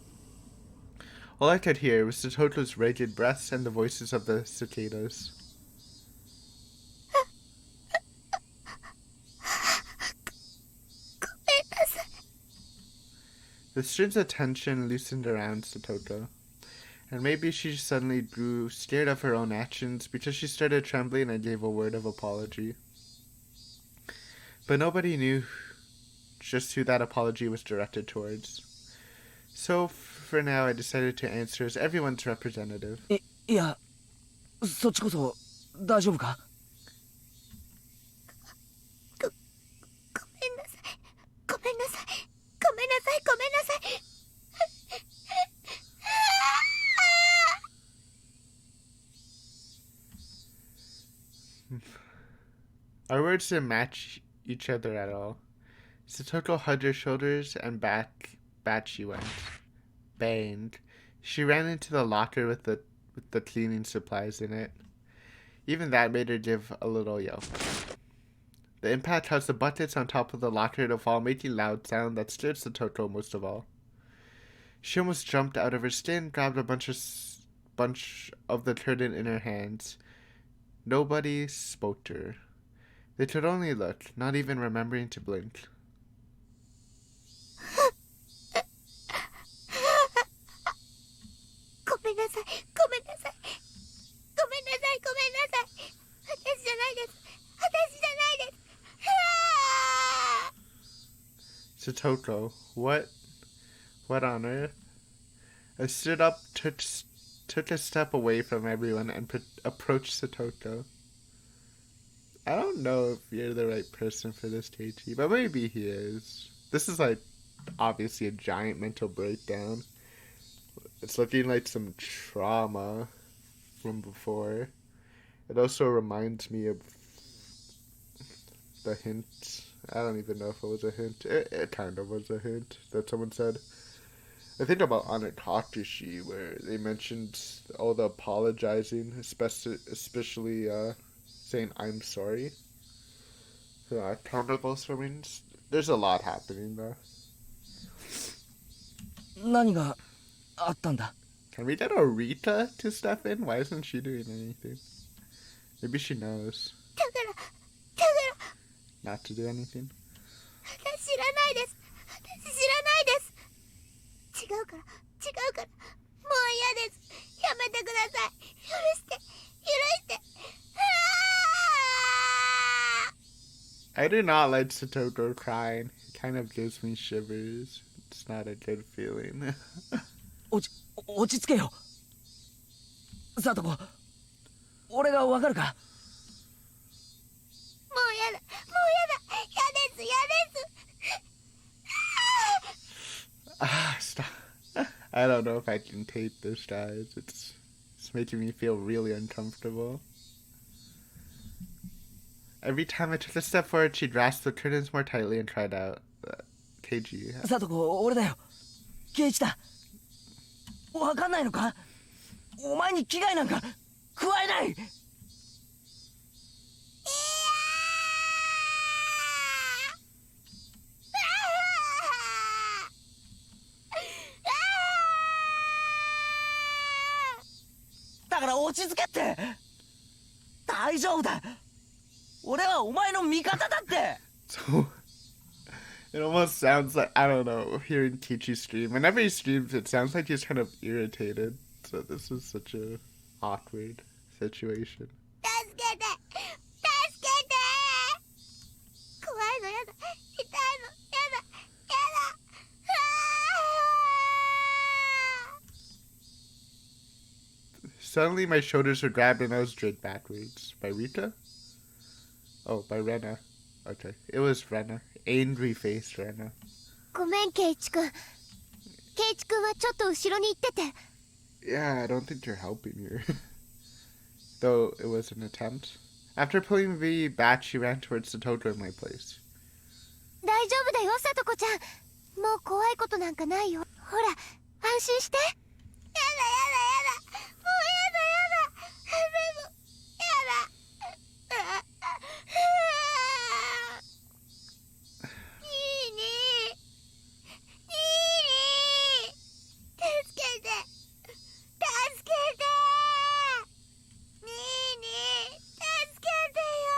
All I could hear was Satoto's ragged breaths and the voices of the cicadas. The student's attention loosened around Satoto, and maybe she suddenly grew scared of her own actions because she started trembling and gave a word of apology. But nobody knew just who that apology was directed towards. So, for now, I decided to answer as everyone's representative. いやそっちこそ大丈夫か Our words didn't match each other at all. Satoto hugged her shoulders and back she went. Bang. She ran into the locker with the cleaning supplies in it. Even that made her give a little yelp. The impact caused the buckets on top of the locker to fall, making a loud sound that scared Satoto most of all. She almost jumped out of her skin, grabbed a bunch of the curtain in her hands, Nobody spoke to her. They could only look, not even remembering to blink. ごめんなさい、ごめんなさい、ごめんなさい、ごめんなさい。私じゃないです。私じゃないです。Satoko, what on earth? I stood up, took a step away from everyone, and approached Satoko. I don't know if you're the right person for this, Keiichi, but maybe he is. This is like obviously a giant mental breakdown. It's looking like some trauma from before. It also reminds me of the hint. I don't even know if it was a hint. It kind of was a hint that someone said. I think about Anakakushi, where they mentioned all the apologizing, especially saying I'm sorry. Accountable swimmings. There's a lot happening though. 何があったんだ？ Can we get Arita to step in? Why isn't she doing anything? Maybe she knows だから not to do anything. 私知らないです。私知らないです。違うから、違うから。もう嫌です。やめてください。許して、許して。I do not like Satoko crying. It kind of gives me shivers. It's not a good feeling. 落ち着けよ。さとこ、俺がわかるか？もう嫌だ、もう嫌だ。嫌です、嫌です。Stop. I don't know if I can take this, guys. It's making me feel really uncomfortable. Every time I took a step forward, she'd grasp the curtains more tightly and cried out, Keiji. さとこ、俺だよ。ケイチだ。わかんないのか？お前に危害なんか加えない。だから落ち着けって。大丈夫だ。俺はお前の味方だって。So, it almost sounds like, I don't know, hearing Kichi scream. Whenever he screams, it sounds like he's kind of irritated. So this is such a awkward situation. 助けて、助けて。怖いのやだ、痛いのやだ、やだ。Suddenly, my shoulders were grabbed and I was dragged backwards. By Rita? Oh, by Rena. Okay, it was Rena. Angry-faced Rena. ごめん、ケイチ君。ケイチ君はちょっと後ろに行ってて。Yeah, I don't think you're helping her. Though it was an attempt. After pulling V back, she ran towards the Toto in my place. 大丈夫だよ、さとこちゃん。もう怖いことなんかないよ。ほら、安心して。やだやだやだ。もうやだやだ。でも、やだ。ニーニー。ニーニー。助けて。助けて。ニーニー。助けてよ。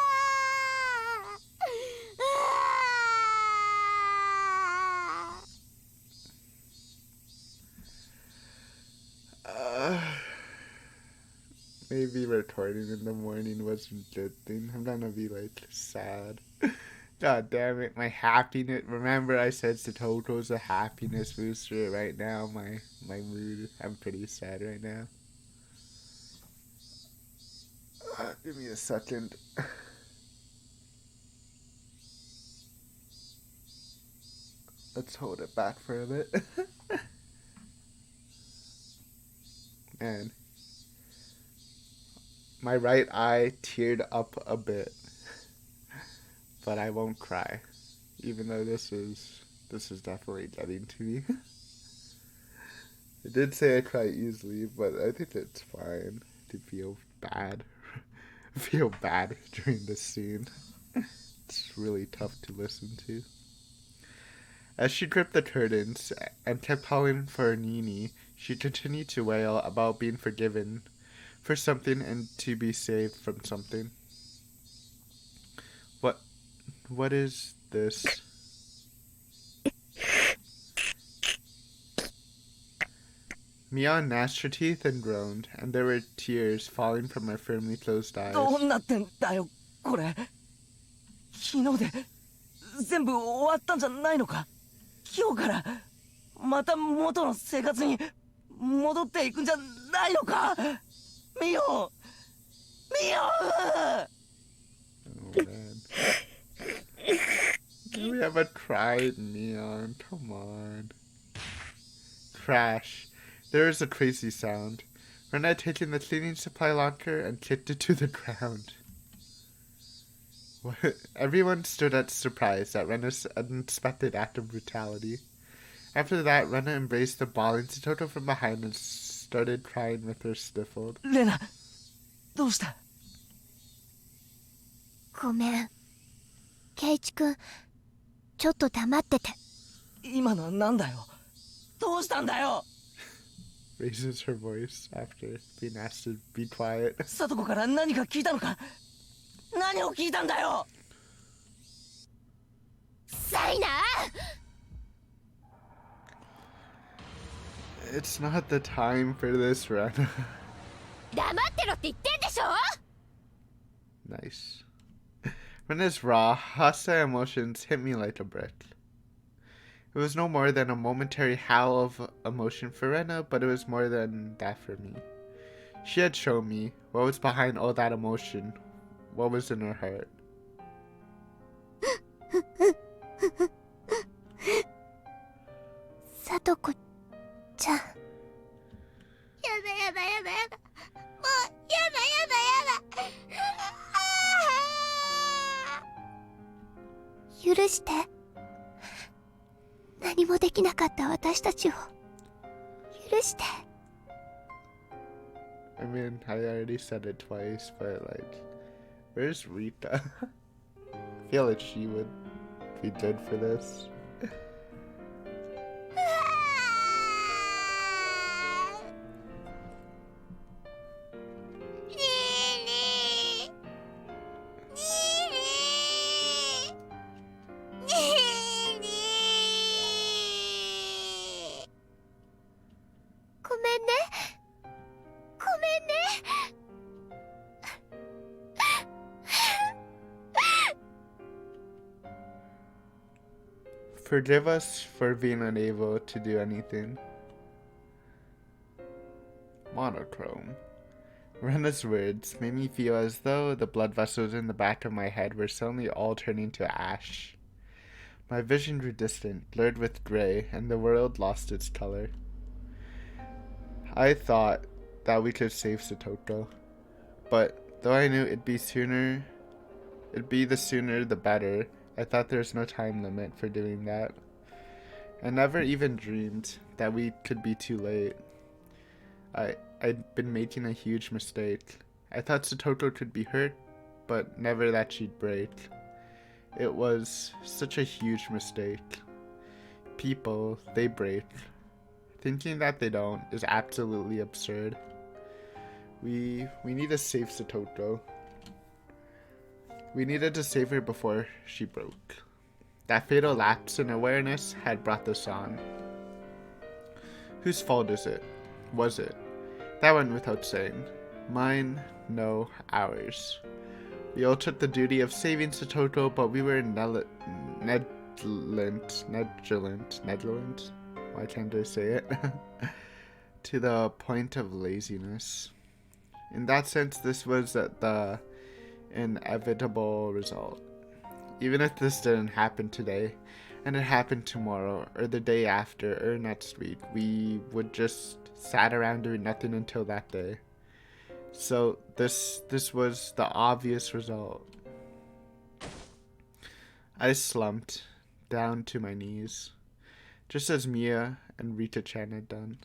Maybe recording in the morning wasn't a good thing. I'm gonna be like sad. God damn it, my happiness. Remember I said Satoko's a happiness booster. Right now, my mood, I'm pretty sad right now. Give me a second. Let's hold it back for a bit. Man. My right eye teared up a bit. But I won't cry. Even though this is definitely getting to me. I did say I cry easily, but I think it's fine to feel bad. Feel bad during this scene. It's really tough to listen to. As she gripped the curtains and kept calling for Nini, she continued to wail about being forgiven for something and to be saved from something. What is this? Mia gnashed her teeth and groaned, and there were tears falling from her firmly closed eyes. どうなってんだよこれ。昨日で全部終わったんじゃないのか。今日からまた元の生活に戻っていくんじゃないのか。ミオミオ。 Oh man. We have a crying neon. Come on. Crash. There is a crazy sound. Rena had taken the cleaning supply launcher and kicked it to the ground. What? Everyone stood at surprise at Rena's unexpected act of brutality. After that, Rena embraced the bawling Satoto from behind and started crying with her stifled. レナ、どうした。ごめん。ケイチ君、ちょっと黙ってて。今のはなんだよ。どうしたんだよ。 Raises her voice after being asked to be quiet. サトコから何か聞いたのか。何を聞いたんだよ。サイナー。 It's not the time for this, Rena. 黙ってろって言ってんでしょ。 Nice. Rena's raw, hostile emotions hit me like a brick. It was no more than a momentary howl of emotion for Rena, but it was more than that for me. She had shown me what was behind all that emotion, what was in her heart. サトコちゃん。やだやだやだやだ。もうやだやだやだ。許して。何もできなかった私たちを許して。 I mean, I already said it twice, but like, where's Rita? I feel like she would be good for this. ごめんね。ごめんね。 Forgive us for being unable to do anything. Monochrome. Rena's words made me feel as though the blood vessels in the back of my head were suddenly all turning to ash. My vision grew distant, blurred with gray, and the world lost its color. I thought that we could save Satoto, but though I knew it'd be the sooner the better, I thought there was no time limit for doing that. I never even dreamed that we could be too late. I'd been making a huge mistake. I thought Satoto could be hurt, but never that she'd break. It was such a huge mistake. People, they break. Thinking that they don't is absolutely absurd. We need to save Satoto. We needed to save her before she broke. That fatal lapse in awareness had brought this on. Whose fault is it? Was it? That went without saying. Mine? No, ours. We all took the duty of saving Satoto, but we were negligent. Why can't I say it? To the point of laziness. In that sense, this was the inevitable result. Even if this didn't happen today, and it happened tomorrow, or the day after, or next week, we would just sat around doing nothing until that day. So this was the obvious result. I slumped down to my knees, just as Mia and Rita-chan had done.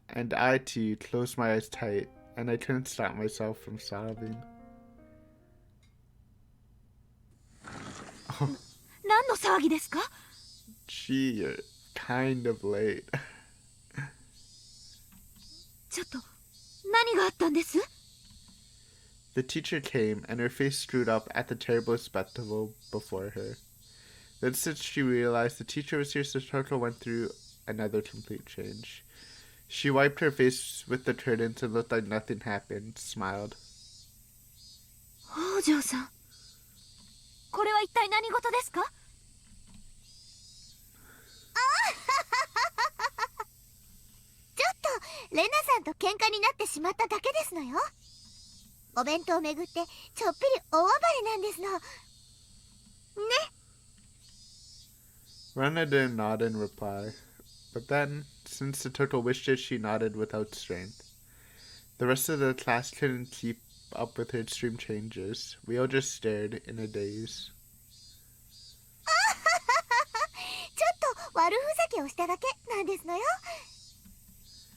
And I too closed my eyes tight, and I couldn't stop myself from sobbing. 何の騒ぎですか？ Gee, you're kind of late. ちょっと何があったんです？ The teacher came, and her face screwed up at the terrible spectacle before her. Then, since she realized the teacher was here, Satoko went through another complete change. She wiped her face with the curtains and looked like nothing happened, smiled. 北条さん、これは一体何事ですか？ちょっとレナさんと喧嘩になってしまっただけですのよ。お弁当をめぐってちょっぴり大暴れなんですの。ね。Rena didn't nod in reply, but then, since the turtle wished it, she nodded without strength. The rest of the class couldn't keep up with her extreme changes. We all just stared in a daze. ちょっと悪ふざけをしただけなんですのよ。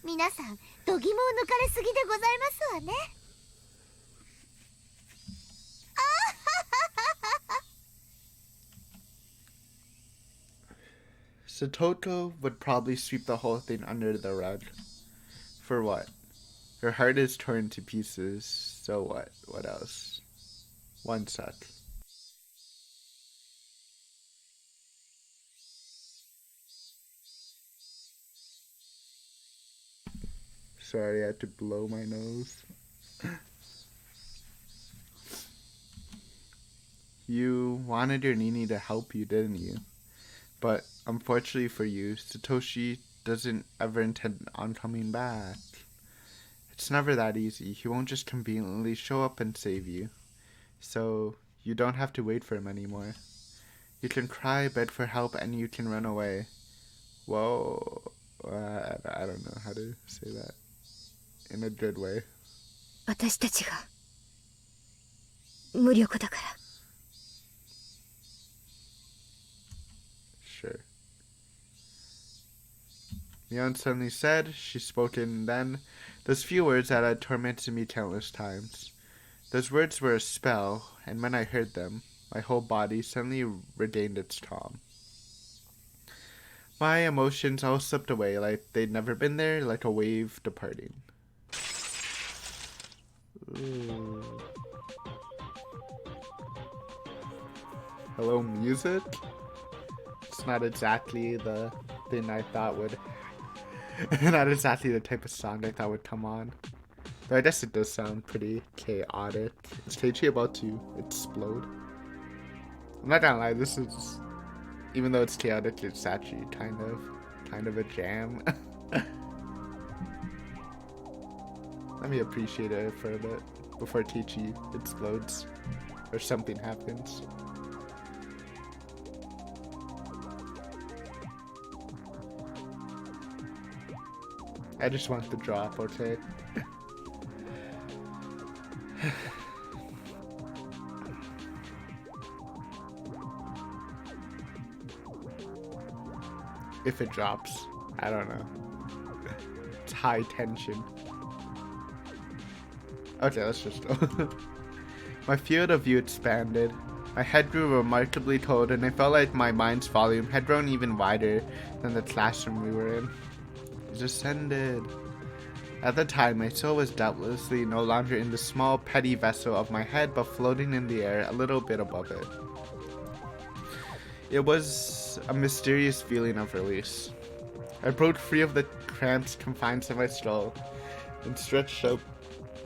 皆さん度肝を抜かれすぎでございますわね。Satoko would probably sweep the whole thing under the rug. For what? Her heart is torn to pieces, so what? What else? One sec. Sorry, I had to blow my nose. You wanted your Nini to help you, didn't you? But unfortunately for you, Satoshi doesn't ever intend on coming back. It's never that easy. He won't just conveniently show up and save you. So you don't have to wait for him anymore. You can cry, beg for help, and you can run away. Whoa. I don't know how to say that in a good way. 私たちが無力だから。Sure. Mion suddenly said, she spoke in then, those few words that had tormented me countless times. Those words were a spell, and when I heard them, my whole body suddenly regained its calm. My emotions all slipped away like they'd never been there, like a wave departing. Ooh. Hello, music? It's not exactly the thing I thought would... not exactly the type of song I thought would come on. Though I guess it does sound pretty chaotic. Is Keiichi about to explode? I'm not gonna lie, this is... even though it's chaotic, it's actually kind of a jam. Let me appreciate it for a bit before Keiichi explodes or something happens. I just want the drop, okay? If it drops, I don't know. It's high tension. Okay, let's just go. My field of view expanded. My head grew remarkably cold, and I felt like my mind's volume had grown even wider than the classroom we were in. It descended. At the time, my soul was doubtlessly no longer in the small, petty vessel of my head, but floating in the air a little bit above it. It was a mysterious feeling of release. I broke free of the cramped confines of my skull and stretched out...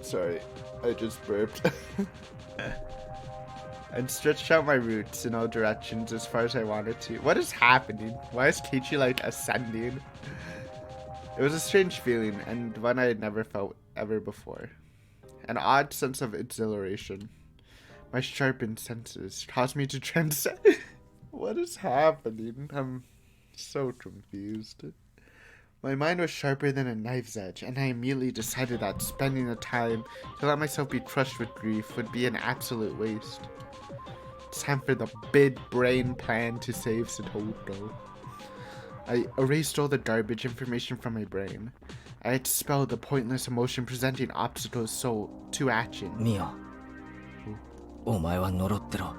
Sorry, I just burped. And stretched out my roots in all directions as far as I wanted to. What is happening? Why is Keiichi like ascending? It was a strange feeling, and one I had never felt ever before. An odd sense of exhilaration. My sharpened senses caused me to transcend... What is happening? I'm so confused. My mind was sharper than a knife's edge, and I immediately decided that spending the time to let myself be crushed with grief would be an absolute waste. It's time for the big brain plan to save Satoko. I erased all the garbage information from my brain. I expelled the pointless emotion presenting obstacles to action. Mio, お前は呪ってろ。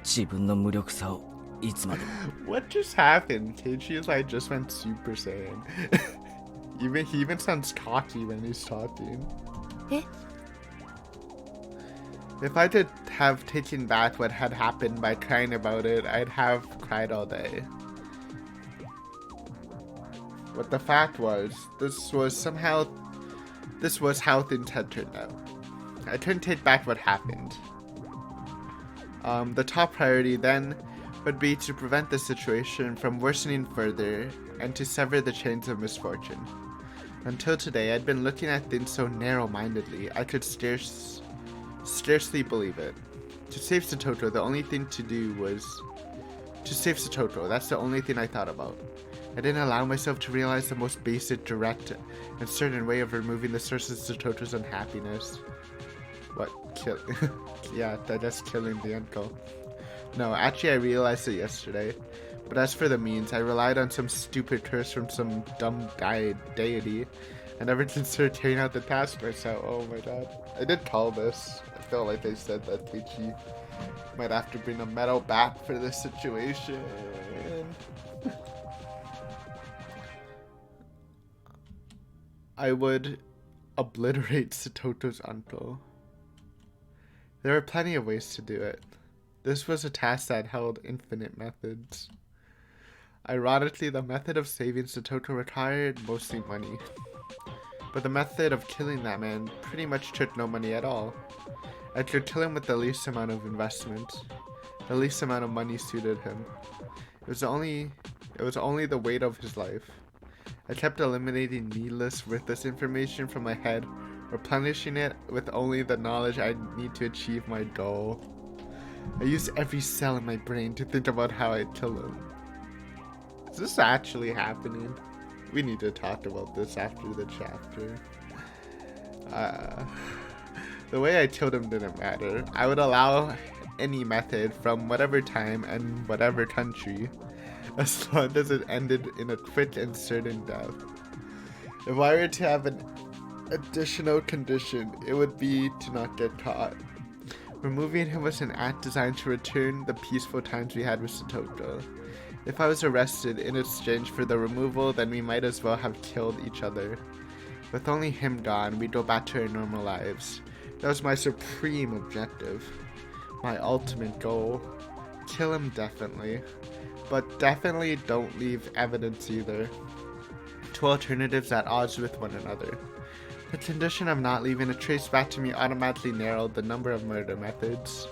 自分の無力さをいつまでも。What just happened? Keiichi is like just went Super Saiyan. He even sounds cocky when he's talking. え If I could have taken back what had happened by crying about it, I'd have cried all day. But the fact was, this was how things had turned out. I couldn't take back what happened. The top priority then would be to prevent the situation from worsening further and to sever the chains of misfortune. Until today, I'd been looking at things so narrow-mindedly, I could scarcely believe it. To save Satoto, the only thing to do was to save Satoto. That's the only thing I thought about. I didn't allow myself to realize the most basic, direct, and certain way of removing the source of Satoto's unhappiness. What? Kill? Yeah, that's killing the uncle. No, actually I realized it yesterday. But as for the means, I relied on some stupid curse from some dumb deity, and never considered carrying out the task myself. Oh my god. I did call this. I felt like they said that Teichi might have to bring a medal back for this situation. I would obliterate Satoto's uncle. There were plenty of ways to do it. This was a task that held infinite methods. Ironically, the method of saving Satoto required mostly money. But the method of killing that man pretty much took no money at all. I could kill him with the least amount of investment. The least amount of money suited him. It was only the weight of his life. I kept eliminating needless, worthless information from my head, replenishing it with only the knowledge I need to achieve my goal. I used every cell in my brain to think about how I'd kill him. Is this actually happening? We need to talk about this after the chapter. The way I killed him didn't matter. I would allow any method from whatever time and whatever country, as long as it ended in a quick and certain death. If I were to have an additional condition, it would be to not get caught. Removing him was an act designed to return the peaceful times we had with Satoto. If I was arrested in exchange for the removal, then we might as well have killed each other. With only him gone, we'd go back to our normal lives. That was my supreme objective. My ultimate goal. Kill him definitely. But definitely don't leave evidence either. Two alternatives at odds with one another. The condition of not leaving a trace back to me automatically narrowed the number of murder methods.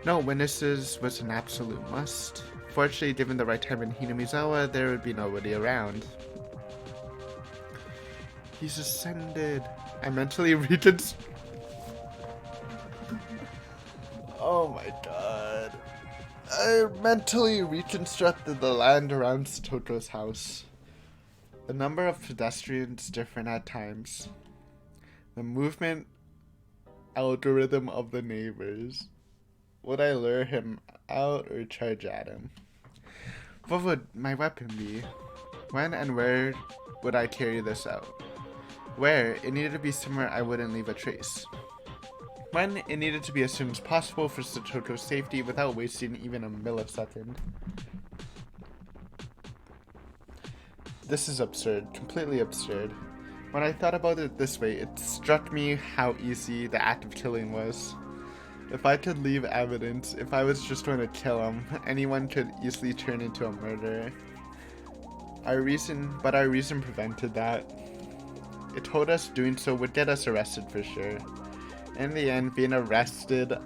No witnesses was an absolute must. Fortunately, given the right time in Hinamizawa, there would be nobody around. He's ascended. I mentally Oh my god. I mentally reconstructed the land around Satoto's house. The number of pedestrians different at times. The movement algorithm of the neighbors. Would I lure him out or charge at him? What would my weapon be? When and where would I carry this out? Where? It needed to be somewhere I wouldn't leave a trace. When? It needed to be as soon as possible for Satoto's safety without wasting even a millisecond. This is absurd. Completely absurd. When I thought about it this way, it struck me how easy the act of killing was. If I could leave evidence, if I was just going to kill him, anyone could easily turn into a murderer. Our reason prevented that. It told us doing so would get us arrested for sure. In the end, being arrested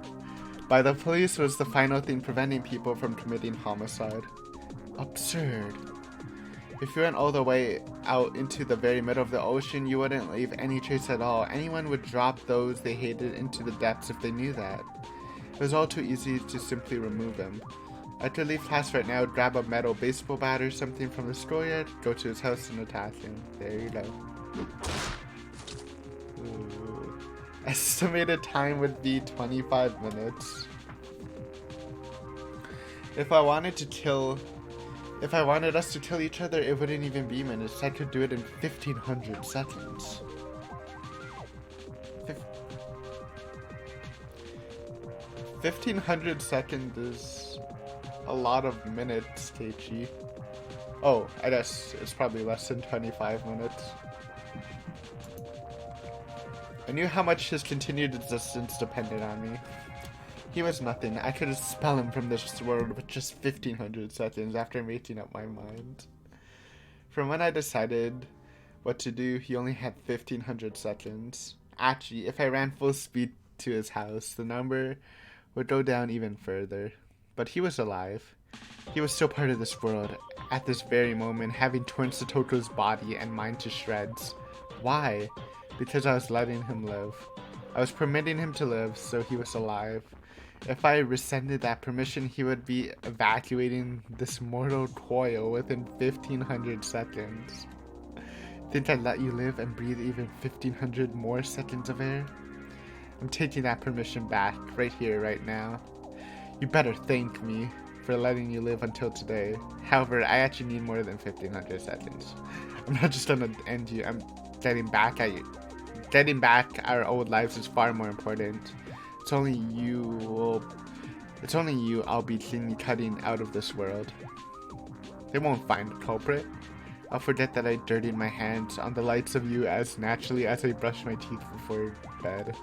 by the police was the final thing preventing people from committing homicide. Absurd. If you went all the way out into the very middle of the ocean, you wouldn't leave any trace at all. Anyone would drop those they hated into the depths if they knew that. It was all too easy to simply remove them. I could leave class right now, grab a metal baseball bat or something from the schoolyard, go to his house and attack him. There you go. Ooh. Estimated time would be 25 minutes. If I wanted us to kill each other, it wouldn't even be minutes. I could do it in 1500 seconds. 1500 seconds is a lot of minutes, Teichi. Oh, I guess it's probably less than 25 minutes. I knew how much his continued existence depended on me. He was nothing. I could expel him from this world with just 1500 seconds after making up my mind. From when I decided what to do, he only had 1500 seconds. Actually, if I ran full speed to his house, the number would go down even further. But he was alive. He was still part of this world, at this very moment, having torn Satoko's body and mind to shreds. Why? Because I was letting him live. I was permitting him to live, so he was alive. If I rescinded that permission, he would be evacuating this mortal coil within 1500 seconds. Think I'd let you live and breathe even 1500 more seconds of air? I'm taking that permission back, right here, right now. You better thank me for letting you live until today. However, I actually need more than 1500 seconds. I'm not just gonna end you, I'm getting back at you. Getting back our old lives is far more important. It's only you I'll be cleanly cutting out of this world. They won't find the culprit. I'll forget that I dirtied my hands on the lights of you as naturally as I brush my teeth before bed.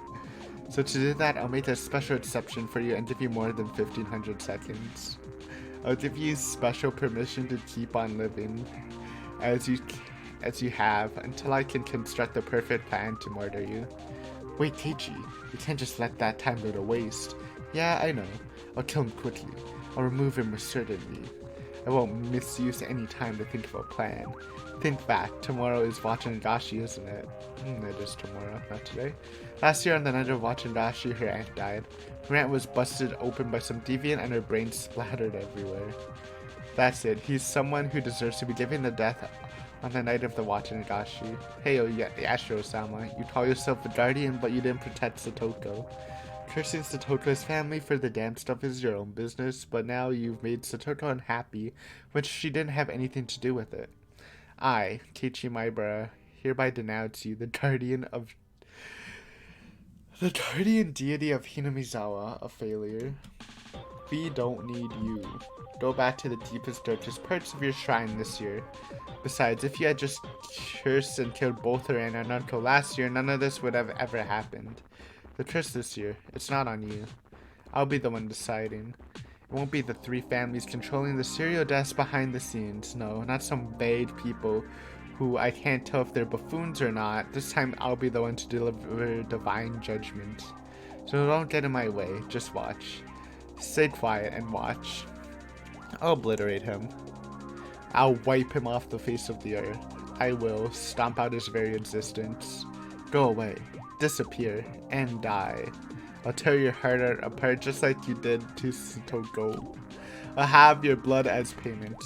So to do that, I'll make a special exception for you and give you more than 1500 seconds. I'll give you special permission to keep on living as you have until I can construct the perfect plan to murder you. Wait, Keiichi, you can't just let that time go to waste. Yeah, I know. I'll kill him quickly. I'll remove him with certainty. I won't misuse any time to think of a plan. Think back, tomorrow is Wachangashi, isn't it? It is tomorrow, not today. Last year on the night of Wachangashi, her aunt died. Her aunt was busted open by some deviant and her brains splattered everywhere. That's it, he's someone who deserves to be given the death on the night of the Wachangashi. Hey, Yashiro-sama, you call yourself a guardian, but you didn't protect Satoko. Cursing Satoko's family for the damn stuff is your own business, but now you've made Satoko unhappy, when she didn't have anything to do with it. I, Keiichi Maibara, hereby denounce you, the guardian deity of Hinamizawa, a failure. We don't need you. Go back to the deepest, darkest parts of your shrine this year. Besides, if you had just cursed and killed both her and her uncle last year, none of this would have ever happened. The curse this year, it's not on you. I'll be the one deciding. It won't be the three families controlling the serial deaths behind the scenes. No, not some vague people who I can't tell if they're buffoons or not. This time I'll be the one to deliver divine judgment. So don't get in my way, just watch. Stay quiet and watch. I'll obliterate him. I'll wipe him off the face of the earth. I will stomp out his very existence. Go away, disappear, and die. I'll tear your heart apart just like you did to Satoko. I'll have your blood as payment.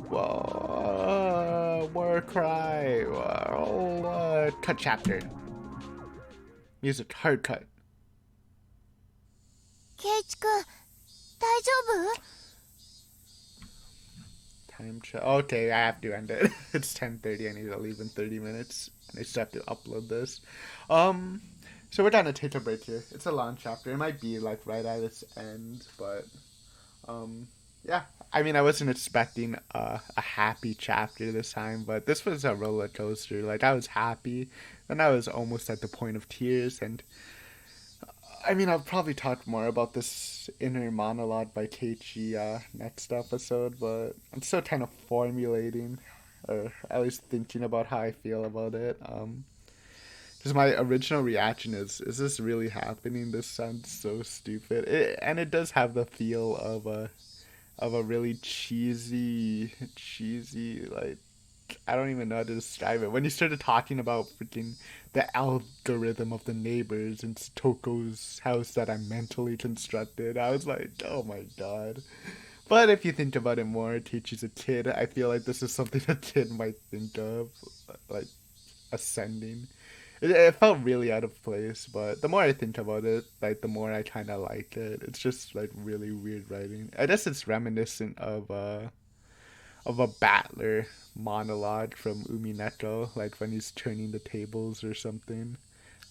Whoa, war cry. Whoa, cut chapter. Music, hard cut. ケイチ君、大丈夫？ Time check. Okay, I have to end it. It's 10:30. I need to leave in 30 minutes. And I still have to upload this. So we're gonna take a break here. It's a long chapter. It might be like right at its end, but yeah. I mean, I wasn't expecting a happy chapter this time, but this was a roller coaster. Like, I was happy, then I was almost at the point of tears, and I mean, I'll probably talk more about this inner monologue by Keiichi next episode, but I'm still kind of formulating, or at least thinking about how I feel about it. Because my original reaction is this really happening? This sounds so stupid. And it does have the feel of a really cheesy, like, I don't even know how to describe it. When you started talking about freaking the algorithm of the neighbors in Toko's house that I mentally constructed, I was like, oh my god. But if you think about it more, Teichi's a kid. I feel like this is something a kid might think of, like, ascending. It felt really out of place, but the more I think about it, like, the more I kind of like it. It's just, like, really weird writing. I guess it's reminiscent of a battler monologue from Umineko, like when he's turning the tables or something.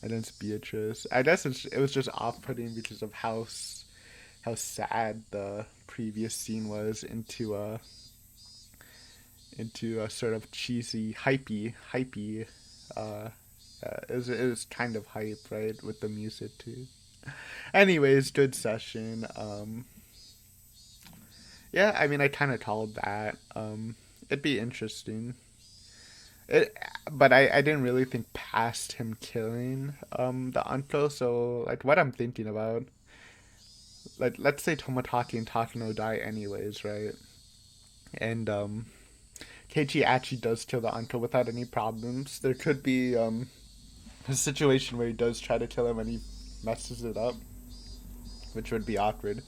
And then it's Beatrice. I guess it was just off-putting because of how sad the previous scene was into a sort of cheesy, hypey it was kind of hype, right, with the music too. Anyways, good session. Yeah, I mean, I kind of told that. It'd be interesting. It, but I didn't really think past him killing the uncle. So like, what I'm thinking about, like, let's say Tomotaki and Takano die anyways, right? And Keiichi actually does kill the uncle without any problems. There could be a situation where he does try to kill him and he messes it up, which would be awkward.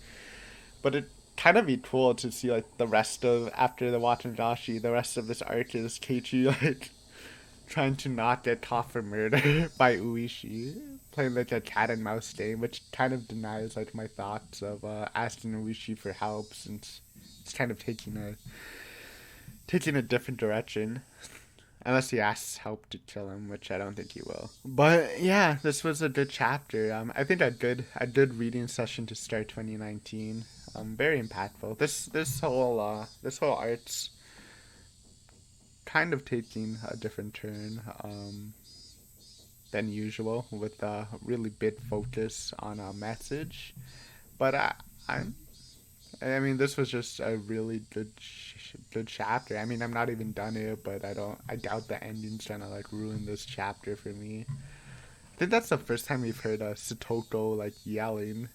But it kind of be cool to see like the rest of after the Watanashi, the rest of this arc is Keiichi like trying to not get caught for murder by Uishi, playing like a cat and mouse game, which kind of denies like my thoughts of asking Uishi for help since it's kind of taking a different direction. Unless he asks help to kill him, which I don't think he will. But yeah, this was a good chapter. I think a good reading session to start 2019. Very impactful. This whole art's kind of taking a different turn than usual, with a really big focus on a message. But I mean, this was just a really good chapter. I mean, I'm not even done it, but I doubt the ending's gonna like ruin this chapter for me. I think that's the first time we've heard Satoko like yelling,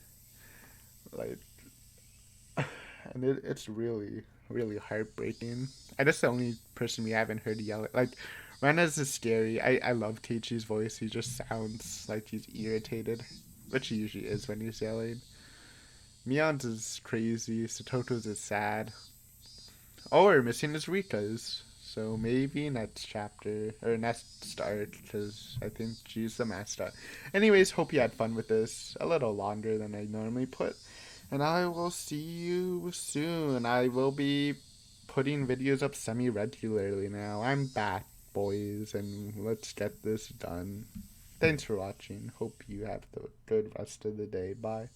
like, and it's really heartbreaking. I guess the only person we haven't heard yell like Rena's is scary. I love Keiichi's voice. He just sounds like he's irritated, which he usually is when he's yelling. Mion's is crazy. Satoto's is sad. Oh, we're missing is Rika's. So maybe next chapter, or next start, because I think she's the master. Anyways, hope you had fun with this. A little longer than I normally put. And I will see you soon. I will be putting videos up semi-regularly now. I'm back, boys, and let's get this done. Thanks for watching. Hope you have the good rest of the day. Bye.